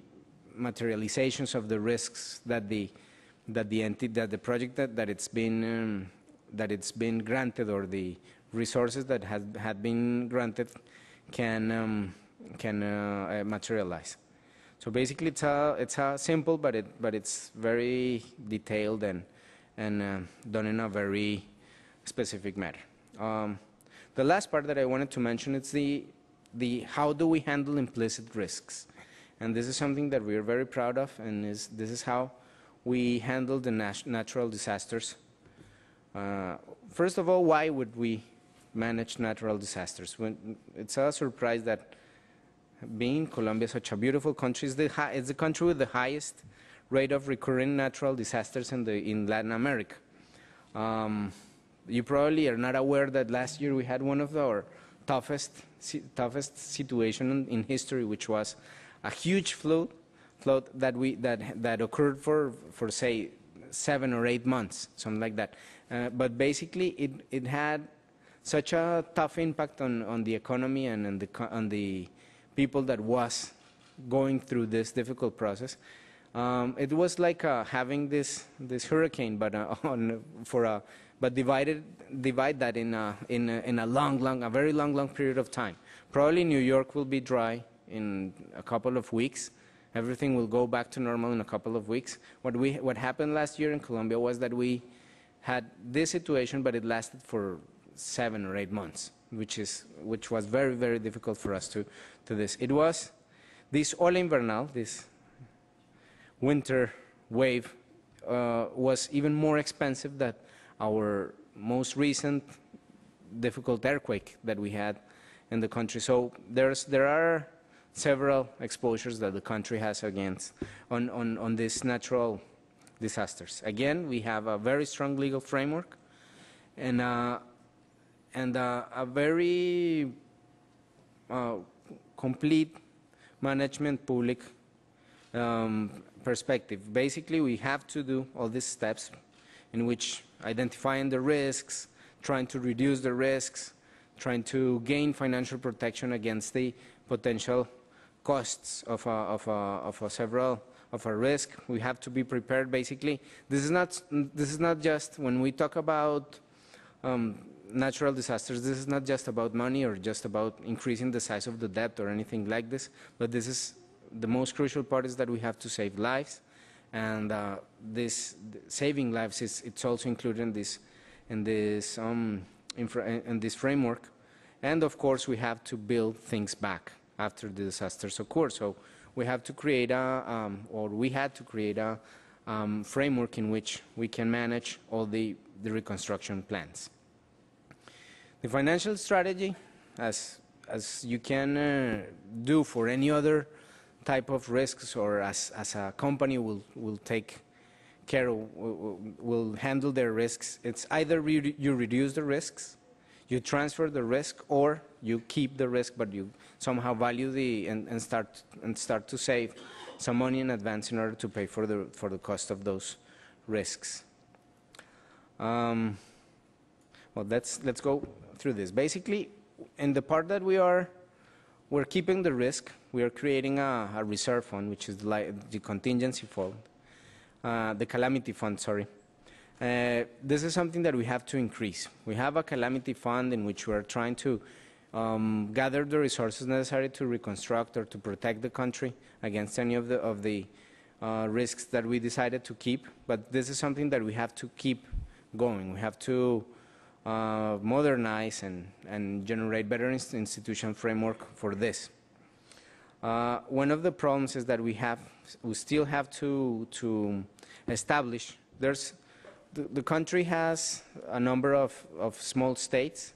materializations of the risks that the project that it's been granted, or the resources that had been granted can materialize. So basically, it's a simple, but it's very detailed and done in a very specific manner. The last part that I wanted to mention is the how do we handle implicit risks. And this is something that we are very proud of, and this is how we handle the natural disasters. First of all, why would we manage natural disasters? It's a surprise that being Colombia, such a beautiful country, it's the country with the highest rate of recurring natural disasters in Latin America. You probably are not aware that last year we had one of our toughest situation in history, which was a huge flood that occurred for say 7 or 8 months, something like that. But basically, it had such a tough impact on the economy and on the people that was going through this difficult process. It was like having this hurricane, but divide that in a very long period of time. Probably New York will be dry in a couple of weeks. Everything will go back to normal in a couple of weeks. What happened last year in Colombia was that we had this situation, but it lasted for 7 or 8 months, which was very difficult for us to this. It was this ola invernal, this winter wave, was even more expensive than our most recent difficult earthquake that we had in the country. So there are several exposures that the country has on these natural disasters. Again, we have a very strong legal framework and a very complete management public perspective. Basically, we have to do all these steps in which identifying the risks, trying to reduce the risks, trying to gain financial protection against the potential costs of a risk. We have to be prepared. Basically, this is not just when we talk about natural disasters. This is not just about money or just about increasing the size of the debt or anything like this. But this is the most crucial part, is that we have to save lives, and this saving lives it's also included in this framework. And of course, we have to build things back after the disasters occur. So we have to create we had to create a framework in which we can manage all the reconstruction plans. The financial strategy, as you can do for any other type of risks, or as a company will take care of, will handle their risks, it's either you reduce the risks, you transfer the risk, or you keep the risk, but you somehow value and start to save some money in advance in order to pay for the cost of those risks. Well, let's go through this. Basically, in the part that we are we're keeping the risk. We are creating a reserve fund, which is the contingency fund, the calamity fund, sorry. This is something that we have to increase. We have a calamity fund in which we are trying to gather the resources necessary to reconstruct or to protect the country against any of the risks that we decided to keep. But this is something that we have to keep going. We have to modernize and generate better institutional framework for this. One of the problems is that we still have to establish, the country has a number of small states.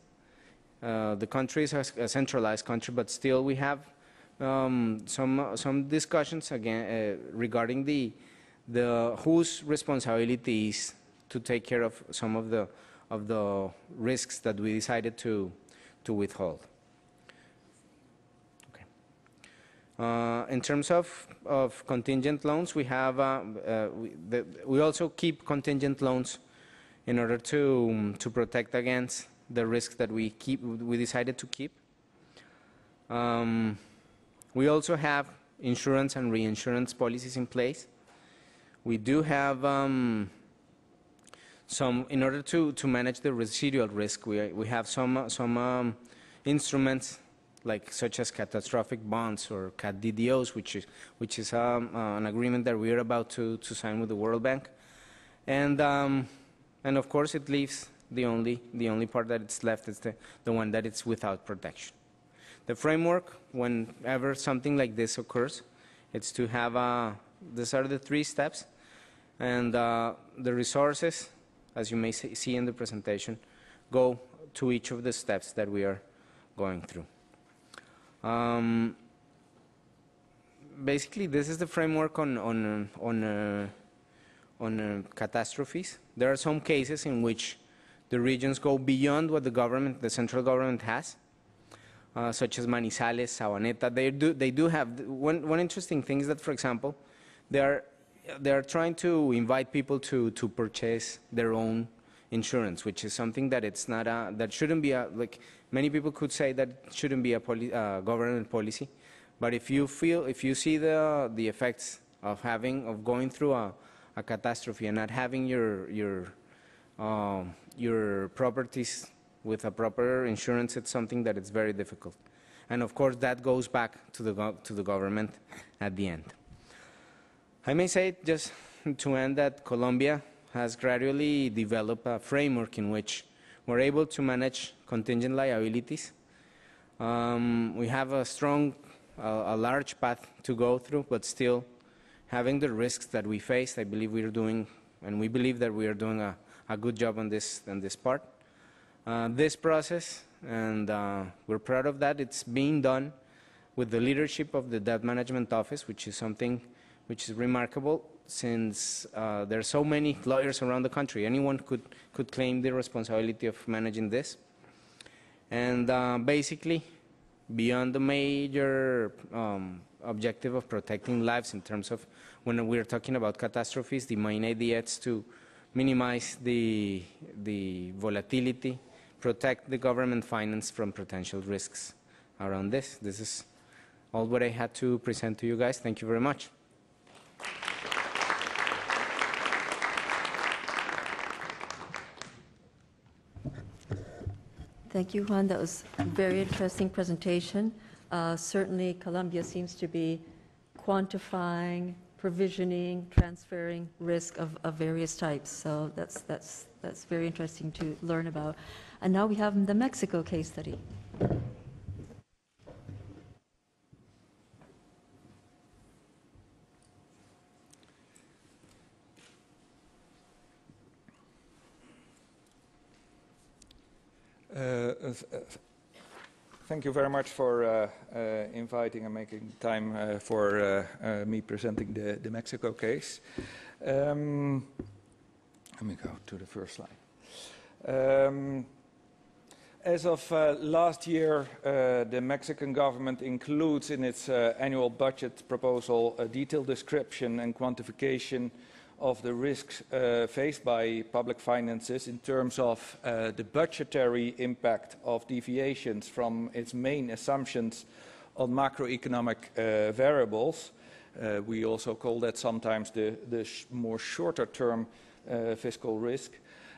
The country is a centralized country, but still we have some discussions again regarding the whose responsibility is to take care of some of the risks that we decided to withhold. Okay. In terms of contingent loans, we have we also keep contingent loans in order to protect against the risks that we decided to keep. We also have insurance and reinsurance policies in place. We do have in order to manage the residual risk, we have some instruments such as catastrophic bonds or CAT DDOs, which is an agreement that we are about to sign with the World Bank, and of course it leaves the only part that it's left is the one that it's without protection. The framework, whenever something like this occurs, it's to have these are the 3 steps, and the resources, as you may see in the presentation, go to each of the steps that we are going through. Basically, this is the framework on catastrophes. There are some cases in which the regions go beyond what the central government has, such as Manizales, Sabaneta. They do have one interesting thing is that, for example, they are trying to invite people to purchase their own insurance, which is something that it's not that shouldn't be like many people could say that it shouldn't be a government policy. But if you see the effects of going through a catastrophe and not having your properties with a proper insurance, it's something that it's very difficult. And of course, that goes back to the government at the end. I may say, just to end, that Colombia has gradually developed a framework in which we're able to manage contingent liabilities. We have a large path to go through, but still having the risks that we face, I believe we believe that we are doing a good job on this part. This process, and we're proud of that, it's being done with the leadership of the Debt Management Office, which is something which is remarkable since there are so many lawyers around the country. Anyone could claim the responsibility of managing this. And basically, beyond the major objective of protecting lives in terms of when we're talking about catastrophes, the main idea is to minimize the volatility, protect the government finance from potential risks around this. This is all what I had to present to you guys. Thank you very much. Thank you, Juan. That was a very interesting presentation. Certainly, Colombia seems to be quantifying, provisioning, transferring risk of various types. So that's very interesting to learn about. And now we have the Mexico case study. Thank you very much for inviting and making time for me presenting the Mexico case. Let me go to the first slide. As of last year, the Mexican government includes in its annual budget proposal a detailed description and quantification of the risks faced by public finances in terms of the budgetary impact of deviations from its main assumptions on macroeconomic variables. We also call that sometimes the more shorter-term fiscal risk,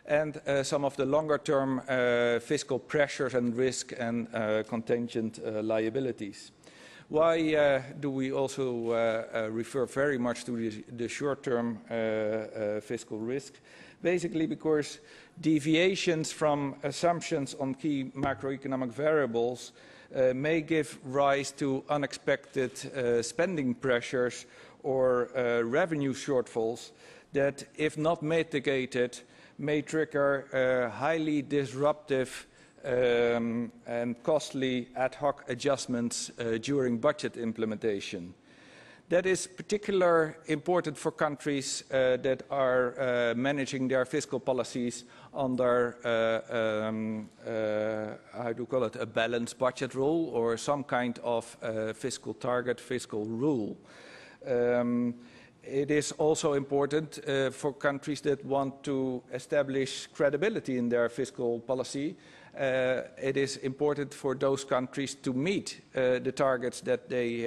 and some of the longer-term fiscal pressures and risk and contingent liabilities. Why do we also refer very much to the short-term fiscal risk? Basically because deviations from assumptions on key macroeconomic variables may give rise to unexpected spending pressures or revenue shortfalls that, if not mitigated, may trigger highly disruptive and costly ad hoc adjustments during budget implementation. That is particularly important for countries that are managing their fiscal policies under, how do you call it, a balanced budget rule or some kind of fiscal target, fiscal rule. It is also important for countries that want to establish credibility in their fiscal policy. It is important for those countries to meet the targets that they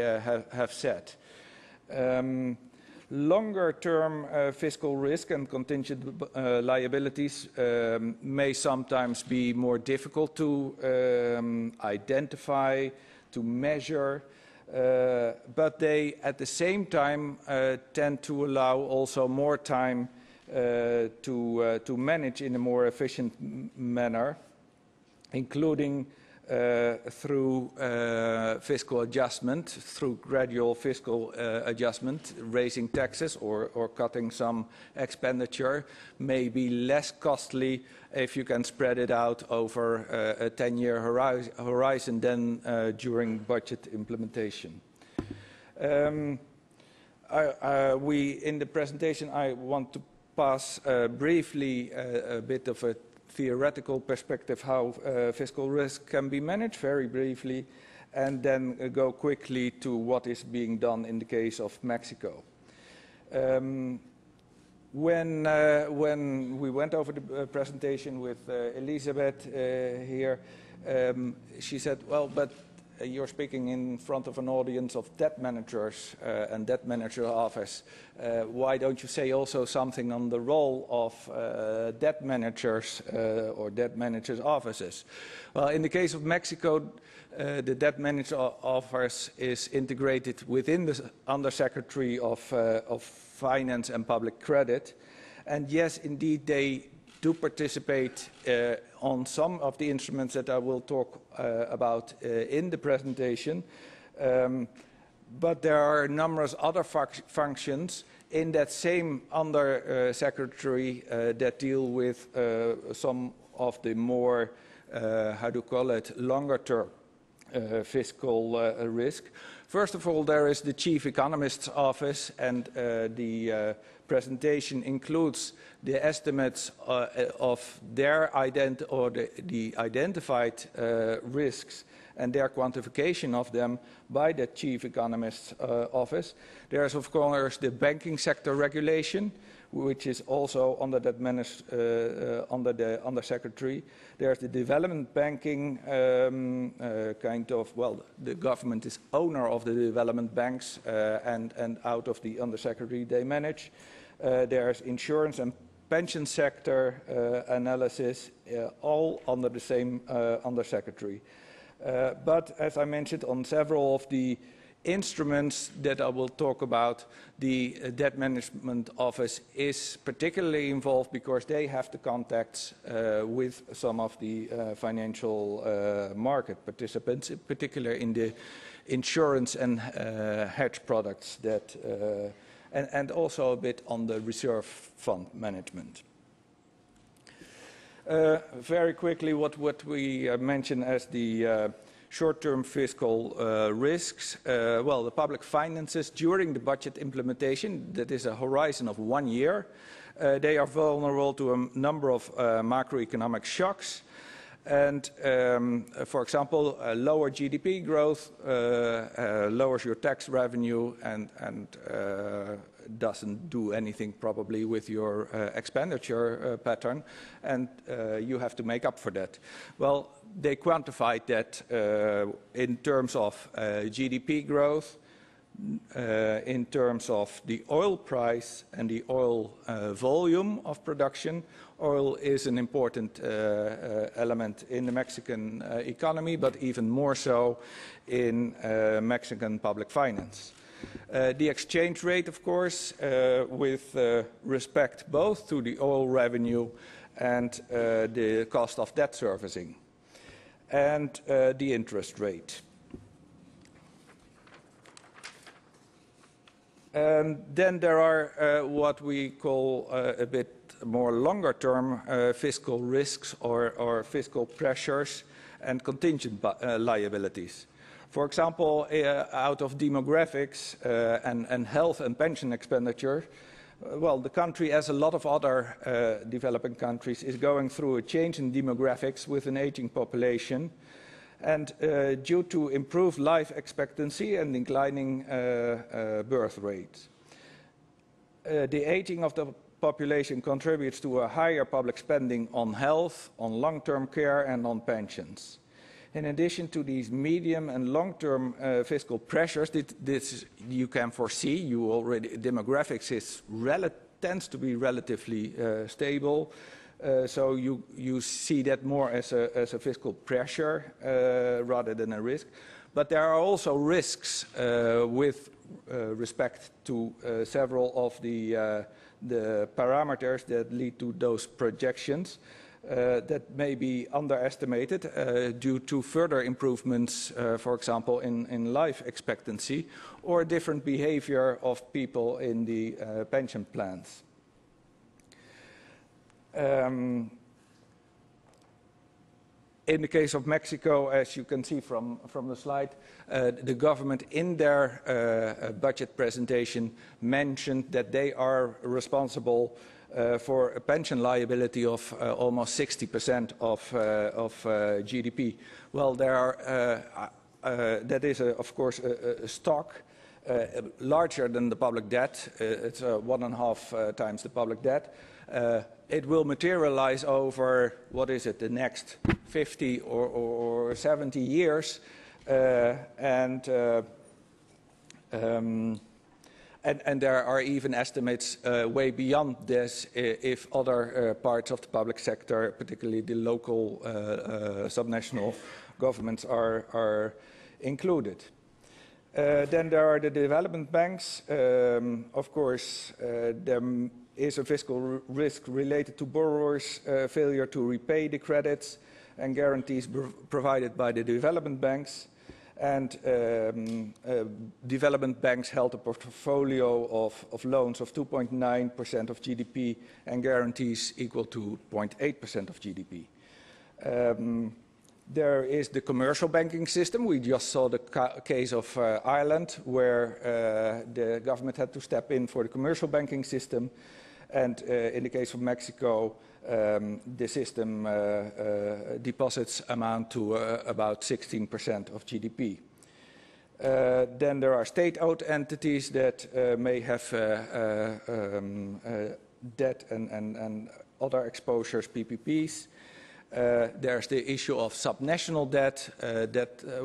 have set. Longer-term fiscal risk and contingent liabilities may sometimes be more difficult to identify, to measure, but they at the same time tend to allow also more time to manage in a more efficient manner, including through fiscal adjustment, through gradual fiscal adjustment. Raising taxes or cutting some expenditure may be less costly if you can spread it out over a 10-year horizon than during budget implementation. In the presentation, I want to pass briefly a bit of a theoretical perspective how fiscal risk can be managed, very briefly, and then go quickly to what is being done in the case of Mexico. When we went over the presentation with Elizabeth here, she said, well, but you're speaking in front of an audience of debt managers and debt manager office. Why don't you say also something on the role of debt managers or debt managers' offices? Well, in the case of Mexico, the debt manager office is integrated within the Undersecretary of Finance and Public Credit. And yes, indeed, they do participate on some of the instruments that I will talk about in the presentation. But there are numerous other functions in that same Undersecretary that deal with some of the more, how do you call it, longer-term fiscal risk. First of all, there is the Chief Economist's Office, and the presentation includes the estimates of their the identified risks and their quantification of them by the Chief Economist's Office. There is, of course, the banking sector regulation, which is also under that under the Undersecretary. There's the development banking kind of, well, the government is owner of the development banks, and out of the Undersecretary they manage. There's insurance and pension sector analysis, all under the same Undersecretary. But as I mentioned, on several of the instruments that I will talk about, the Debt Management Office is particularly involved because they have the contacts with some of the financial market participants, in particular in the insurance and hedge products that, and also a bit on the reserve fund management. Very quickly, what we mention as the short-term fiscal risks. Well, the public finances during the budget implementation, that is a horizon of 1 year. They are vulnerable to a number of macroeconomic shocks. And for example, lower GDP growth lowers your tax revenue and doesn't do anything probably with your expenditure pattern, and you have to make up for that. Well, they quantified that in terms of GDP growth, in terms of the oil price and the oil volume of production. Oil is an important element in the Mexican economy, but even more so in Mexican public finance. The exchange rate, of course, with respect both to the oil revenue and the cost of debt servicing, and the interest rate. Then there are what we call a bit more longer-term fiscal risks or fiscal pressures and contingent liabilities. For example, out of demographics and health and pension expenditure, well, the country, as a lot of other developing countries, is going through a change in demographics with an aging population. And due to improved life expectancy and declining birth rates. The aging of the population contributes to a higher public spending on health, on long-term care, and on pensions. In addition to these medium and long-term fiscal pressures, this you can foresee. Demographics tends to be relatively stable. So you see that more as a fiscal pressure rather than a risk. But there are also risks with respect to several of the parameters that lead to those projections that may be underestimated due to further improvements, for example, in life expectancy or different behavior of people in the pension plans. In the case of Mexico, as you can see from the slide, the government in their budget presentation mentioned that they are responsible for a pension liability of almost 60% of GDP. Well, there are, that is, of course, a stock larger than the public debt. It's 1.5 times the public debt. It will materialize over, what is it, the next 50 or 70 years. And there are even estimates way beyond this if other parts of the public sector, particularly the local subnational governments, are included. Then there are the development banks. Of course, there is a fiscal risk related to borrowers' failure to repay the credits and guarantees provided by the development banks. And development banks held a portfolio of loans of 2.9% of GDP and guarantees equal to 0.8% of GDP. There is the commercial banking system. We just saw the case of Ireland, where the government had to step in for the commercial banking system. And in the case of Mexico, the system deposits amount to about 16% of GDP. Then there are state-owned entities that may have debt and other exposures, PPPs. There's the issue of subnational debt,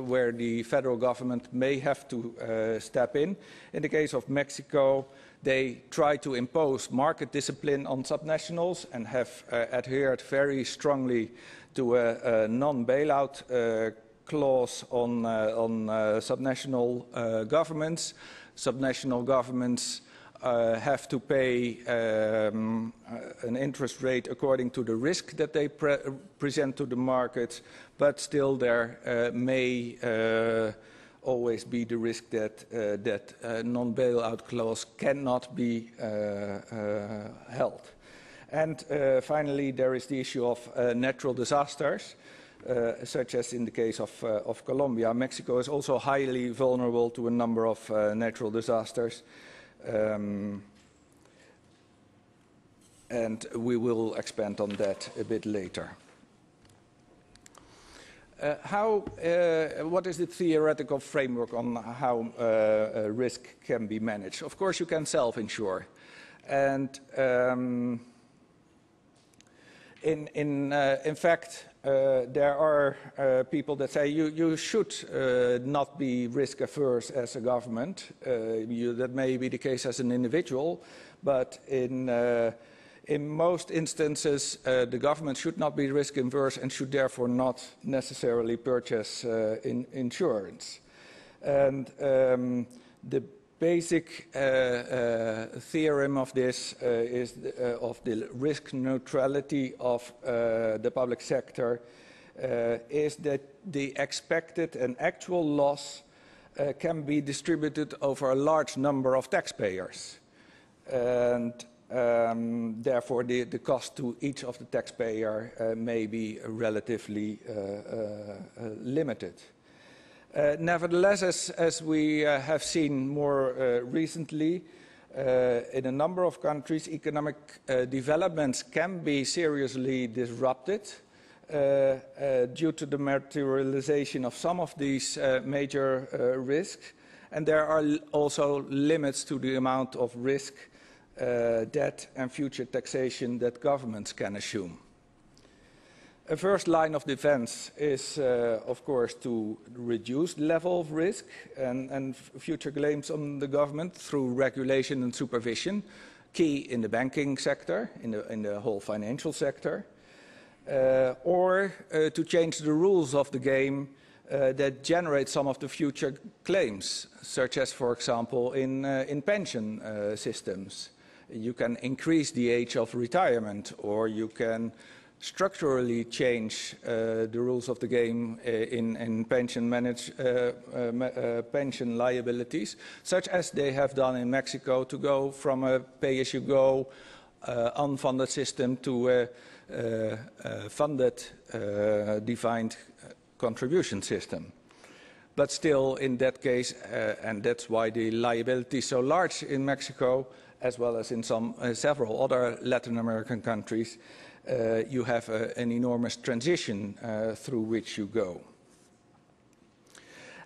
where the federal government may have to step in. In the case of Mexico, they try to impose market discipline on subnationals and have adhered very strongly to a non-bailout clause on subnational governments. Subnational governments have to pay an interest rate according to the risk that they present to the markets, but still there may always be the risk that non-bailout clause cannot be held. And finally, there is the issue of natural disasters, such as in the case of Colombia. Mexico is also highly vulnerable to a number of natural disasters. And we will expand on that a bit later. What is the theoretical framework on how risk can be managed? Of course, you can self-insure. And in fact, there are people that say you should not be risk averse as a government. That may be the case as an individual, but in most instances, the government should not be risk averse and should therefore not necessarily purchase insurance. And the basic theorem of this is of the risk neutrality of the public sector is that the expected and actual loss can be distributed over a large number of taxpayers. And therefore, the cost to each of the taxpayer may be relatively limited. Nevertheless, as we have seen more recently, in a number of countries, economic developments can be seriously disrupted due to the materialization of some of these major risks. And there are also limits to the amount of risk, debt and future taxation that governments can assume. A first line of defense is, of course, to reduce the level of risk and future claims on the government through regulation and supervision, key in the banking sector, in the whole financial sector, or to change the rules of the game that generate some of the future claims, such as, for example, in pension systems. You can increase the age of retirement, or you can structurally change the rules of the game in pension liabilities, such as they have done in Mexico, to go from a pay-as-you-go unfunded system to a funded defined contribution system. But still, in that case, and that's why the liability is so large in Mexico, as well as in several other Latin American countries, you have an enormous transition through which you go.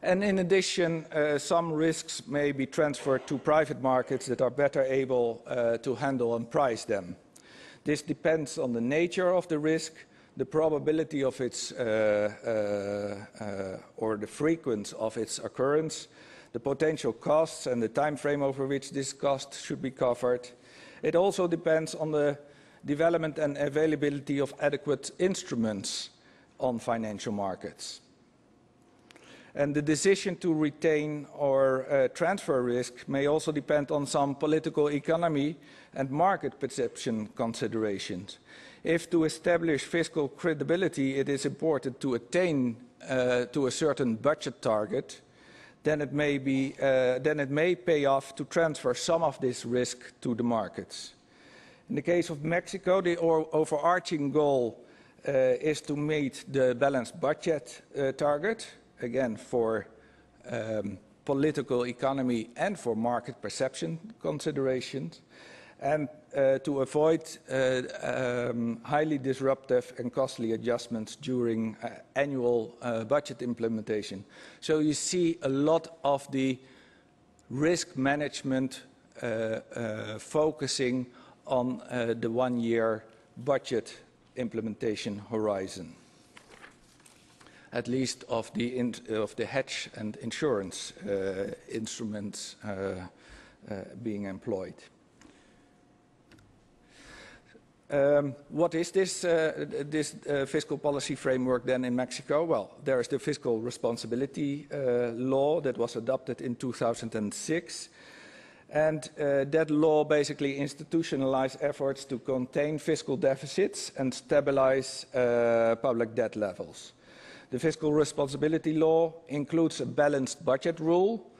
And in addition, some risks may be transferred to private markets that are better able to handle and price them. This depends on the nature of the risk, the probability of its or the frequency of its occurrence, the potential costs and the time frame over which this cost should be covered. It also depends on the development and availability of adequate instruments on financial markets. And the decision to retain or transfer risk may also depend on some political economy and market perception considerations. If to establish fiscal credibility it is important to attain to a certain budget target, then it may pay off to transfer some of this risk to the markets. In the case of Mexico, the overarching goal is to meet the balanced budget target, again for political economy and for market perception considerations, and to avoid highly disruptive and costly adjustments during annual budget implementation. So you see a lot of the risk management focusing on the one-year budget implementation horizon, at least of the hedge and insurance instruments being employed. What is this fiscal policy framework then in Mexico? Well, there is the fiscal responsibility law that was adopted in 2006. And that law basically institutionalized efforts to contain fiscal deficits and stabilize public debt levels. The fiscal responsibility law includes a balanced budget rule,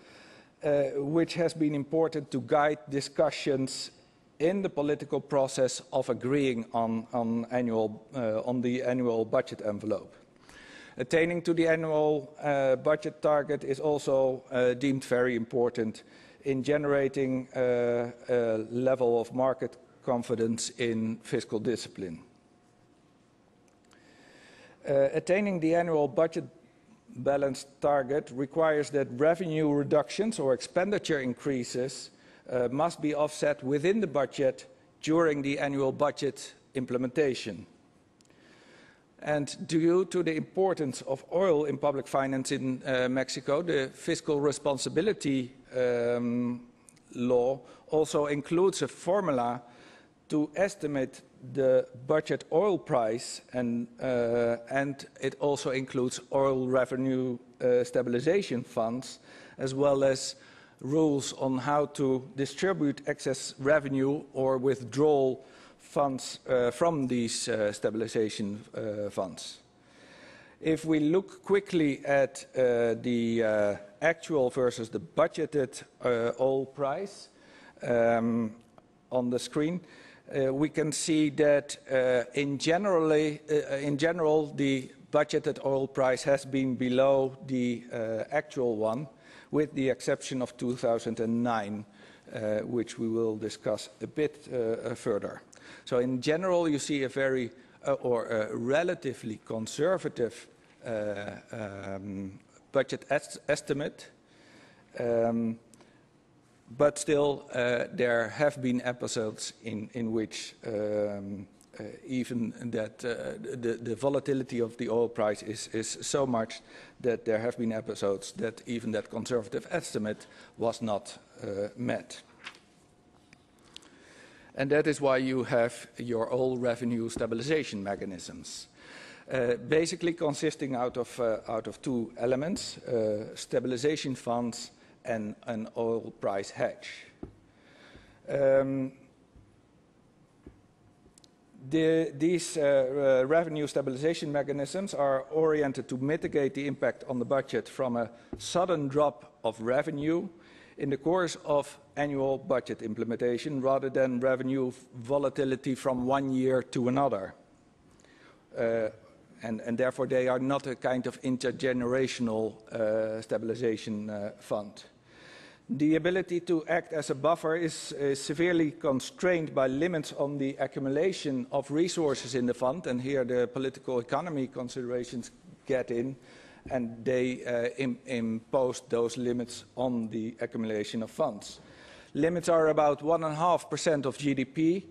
which has been important to guide discussions in the political process of agreeing on the annual budget envelope. Attaining to the annual budget target is also deemed very important in generating a level of market confidence in fiscal discipline. Attaining the annual budget balance target requires that revenue reductions or expenditure increases must be offset within the budget during the annual budget implementation. And due to the importance of oil in public finance in Mexico, the fiscal responsibility law also includes a formula to estimate the budget oil price, and it also includes oil revenue stabilization funds, as well as rules on how to distribute excess revenue or withdrawal funds from these stabilization funds. If we look quickly at the actual versus the budgeted oil price on the screen, we can see that in general the budgeted oil price has been below the actual one, with the exception of 2009, which we will discuss a bit further. So in general, you see a very or a relatively conservative budget estimate, but still there have been episodes in which even that the volatility of the oil price is so much that there have been episodes that even that conservative estimate was not met. And that is why you have your oil revenue stabilization mechanisms, basically consisting out of two elements, stabilization funds and an oil price hedge. These revenue stabilization mechanisms are oriented to mitigate the impact on the budget from a sudden drop of revenue in the course of annual budget implementation, rather than revenue volatility from one year to another. And therefore they are not a kind of intergenerational stabilization fund. The ability to act as a buffer is severely constrained by limits on the accumulation of resources in the fund, and here the political economy considerations get in, and they impose those limits on the accumulation of funds. Limits are about 1.5% of GDP,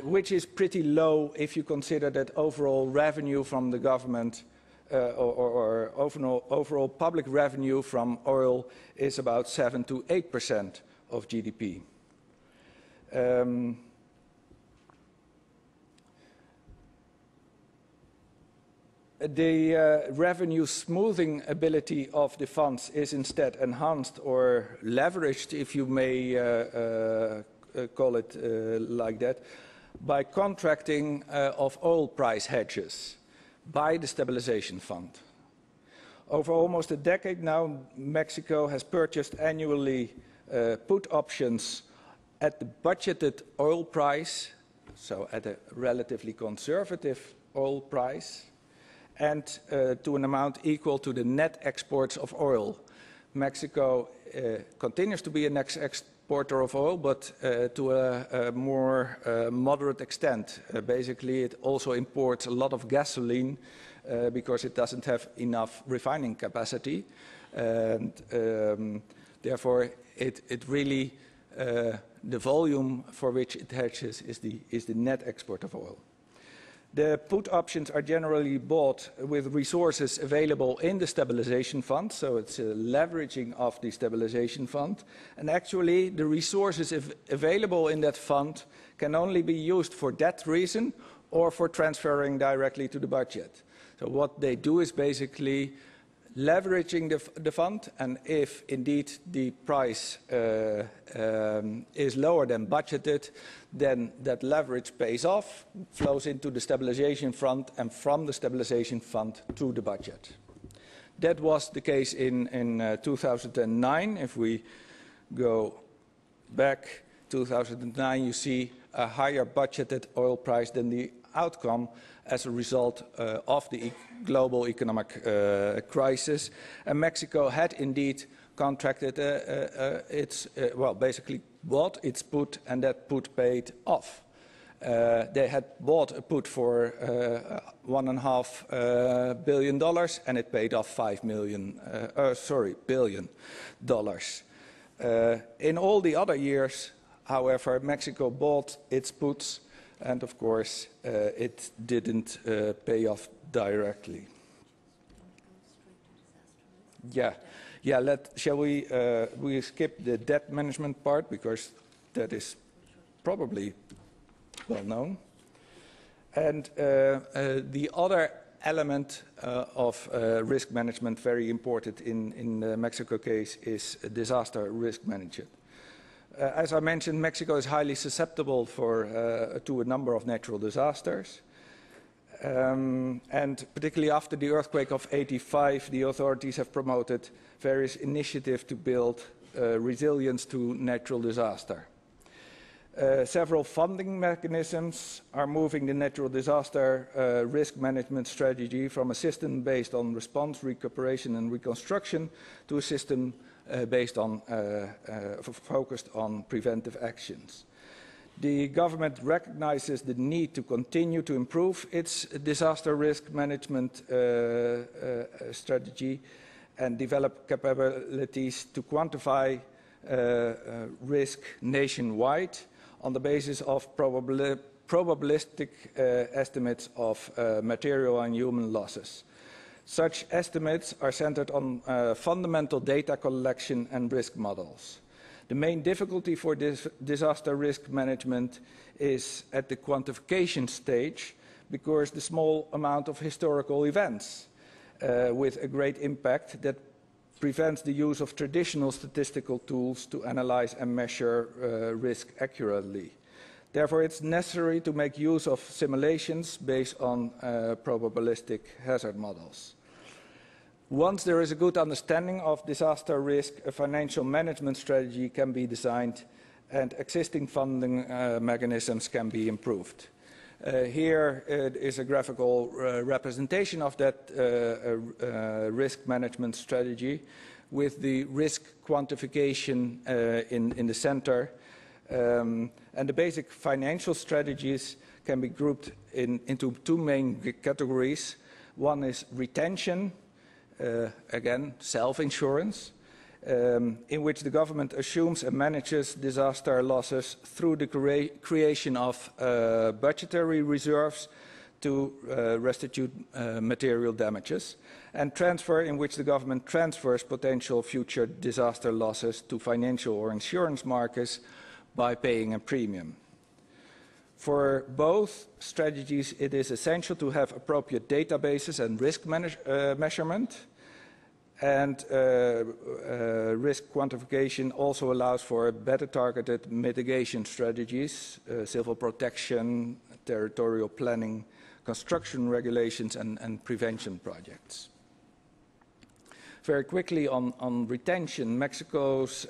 which is pretty low if you consider that overall revenue from the government or overall public revenue from oil is about 7 to 8% of GDP. The revenue smoothing ability of the funds is instead enhanced or leveraged, if you may call it like that, by contracting of oil price hedges by the stabilization fund. Over almost a decade now, Mexico has purchased annually put options at the budgeted oil price, so at a relatively conservative oil price, and to an amount equal to the net exports of oil. Mexico continues to be a net exporter of oil, but to a more moderate extent. Basically, it also imports a lot of gasoline because it doesn't have enough refining capacity. And therefore, it really, the volume for which it hedges is the net export of oil. The put options are generally bought with resources available in the stabilization fund, so it's a leveraging of the stabilization fund. And actually, the resources available in that fund can only be used for that reason or for transferring directly to the budget. So what they do is basically leveraging the fund, and if indeed the price is lower than budgeted, then that leverage pays off, flows into the stabilization fund, and from the stabilization fund to the budget. That was the case in 2009. If we go back 2009, you see a higher budgeted oil price than the outcome as a result of the global economic crisis. And Mexico had indeed contracted basically bought its put, and that put paid off. They had bought a put for $1.5 billion, and it paid off $5 billion. In all the other years, however, Mexico bought its puts, and of course, it didn't pay off directly. Yeah. Shall we skip the debt management part, because that is probably well known. And the other element of risk management, very important in the Mexico case, is disaster risk management. As I mentioned, Mexico is highly susceptible to a number of natural disasters. And particularly after the earthquake of '85, the authorities have promoted various initiatives to build resilience to natural disaster. Several funding mechanisms are moving the natural disaster risk management strategy from a system based on response, recuperation and reconstruction to a system focused on preventive actions. The government recognizes the need to continue to improve its disaster risk management strategy and develop capabilities to quantify risk nationwide on the basis of probabilistic estimates of material and human losses. Such estimates are centered on fundamental data collection and risk models. The main difficulty for this disaster risk management is at the quantification stage, because the small amount of historical events with a great impact that prevents the use of traditional statistical tools to analyze and measure risk accurately. Therefore, it's necessary to make use of simulations based on probabilistic hazard models. Once there is a good understanding of disaster risk, a financial management strategy can be designed and existing funding mechanisms can be improved. Here is a graphical representation of that risk management strategy with the risk quantification in the center. And the basic financial strategies can be grouped into two main categories. One is retention, again, self-insurance, in which the government assumes and manages disaster losses through the creation of budgetary reserves to restitute material damages, and transfer, in which the government transfers potential future disaster losses to financial or insurance markets by paying a premium. For both strategies, it is essential to have appropriate databases and risk measurement, and risk quantification also allows for better targeted mitigation strategies, civil protection, territorial planning, construction regulations, and prevention projects. Very quickly on retention, Mexico's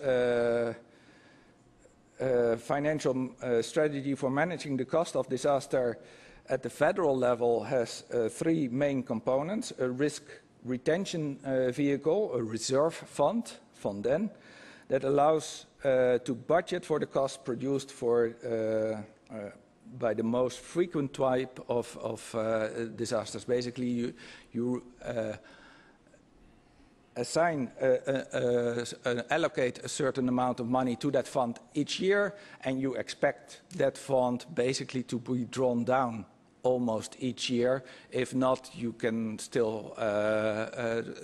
financial strategy for managing the cost of disaster at the federal level has three main components: a risk retention vehicle, a reserve fund, Fonden, that allows to budget for the costs produced by the most frequent type of disasters. Basically, you allocate a certain amount of money to that fund each year, and you expect that fund basically to be drawn down almost each year. If not, you can still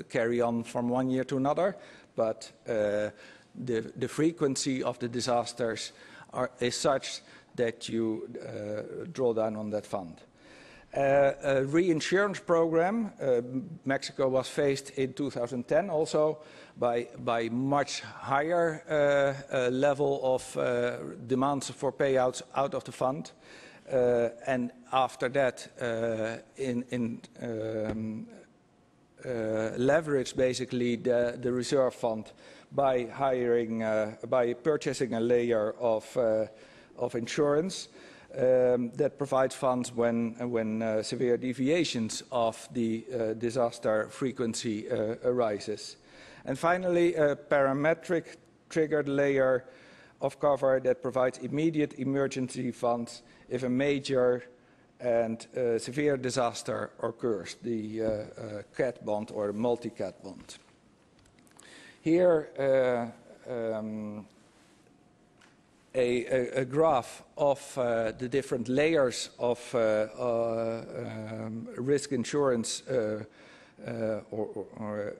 carry on from one year to another, but the frequency of the disasters is such that you draw down on that fund. A reinsurance program, Mexico was faced in 2010 also by much higher level of demands for payouts out of the fund. And after that, leverage basically the reserve fund by purchasing a layer of insurance that provides funds when severe deviations of the disaster frequency arises. And finally, a parametric triggered layer of cover that provides immediate emergency funds if a major and severe disaster occurs, the CAT bond or multi-CAT bond. Here, a graph of the different layers of risk insurance or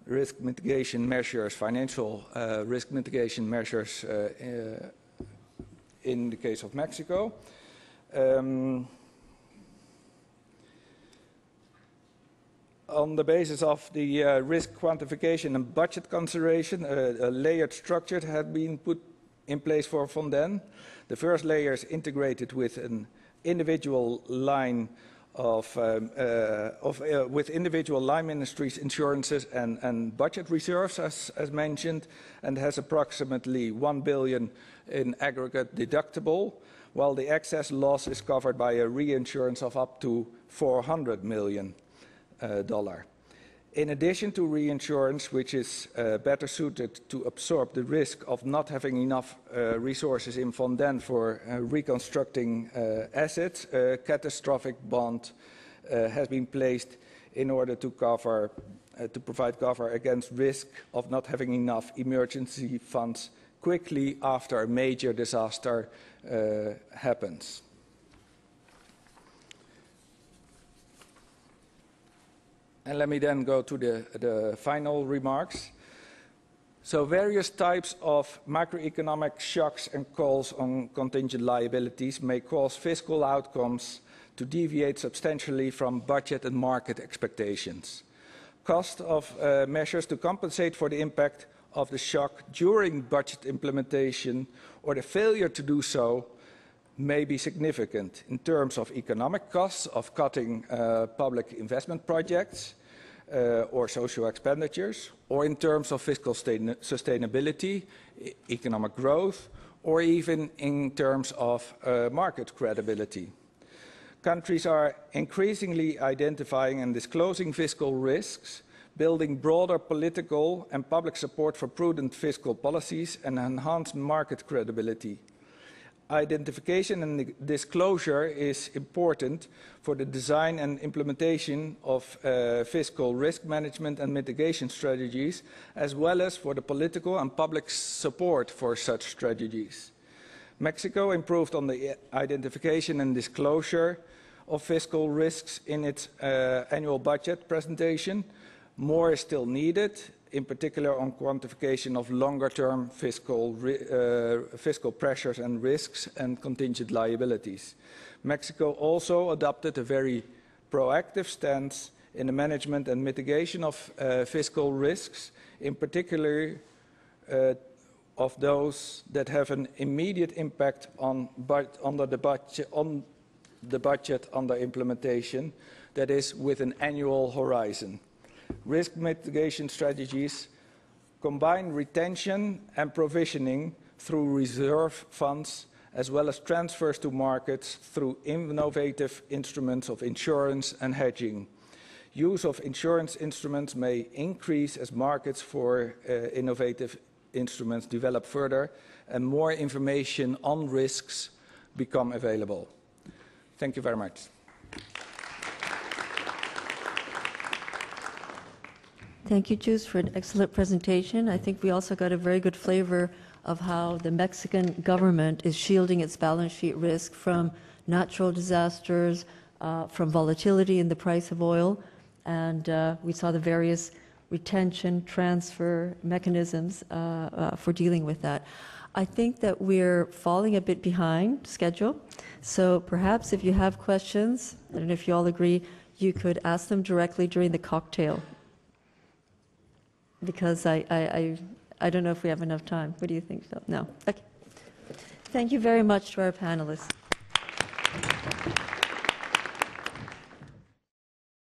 risk mitigation measures, financial risk mitigation measures in the case of Mexico. On the basis of the risk quantification and budget consideration, a layered structure had been put in place for Fonden. The first layer is integrated with an individual line with individual line ministries, insurances and budget reserves, as mentioned, and has approximately 1 billion in aggregate deductible, while the excess loss is covered by a reinsurance of up to $400 million. In addition to reinsurance, which is better suited to absorb the risk of not having enough resources in Fonden for reconstructing assets, a catastrophic bond has been placed in order to provide cover against risk of not having enough emergency funds quickly after a major disaster happens. And let me then go to the final remarks. So various types of macroeconomic shocks and calls on contingent liabilities may cause fiscal outcomes to deviate substantially from budget and market expectations. Cost of measures to compensate for the impact of the shock during budget implementation or the failure to do so may be significant in terms of economic costs of cutting public investment projects or social expenditures, or in terms of fiscal sustainability, economic growth, or even in terms of market credibility. Countries are increasingly identifying and disclosing fiscal risks, building broader political and public support for prudent fiscal policies and enhanced market credibility. Identification and disclosure is important for the design and implementation of fiscal risk management and mitigation strategies, as well as for the political and public support for such strategies. Mexico improved on the identification and disclosure of fiscal risks in its annual budget presentation. More is still needed, in particular on quantification of longer-term fiscal pressures and risks and contingent liabilities. Mexico also adopted a very proactive stance in the management and mitigation of fiscal risks, in particular of those that have an immediate impact on the budget under implementation, that is, with an annual horizon. Risk mitigation strategies combine retention and provisioning through reserve funds, as well as transfers to markets through innovative instruments of insurance and hedging. Use of insurance instruments may increase as markets for innovative instruments develop further and more information on risks become available. Thank you very much. Thank you, Jus, for an excellent presentation. I think we also got a very good flavor of how the Mexican government is shielding its balance sheet risk from natural disasters, from volatility in the price of oil, and we saw the various retention, transfer mechanisms for dealing with that. I think that we're falling a bit behind schedule, so perhaps if you have questions, I don't know if you all agree, you could ask them directly during the cocktail. Because I don't know if we have enough time. What do you think? No? Okay. Thank you very much to our panelists.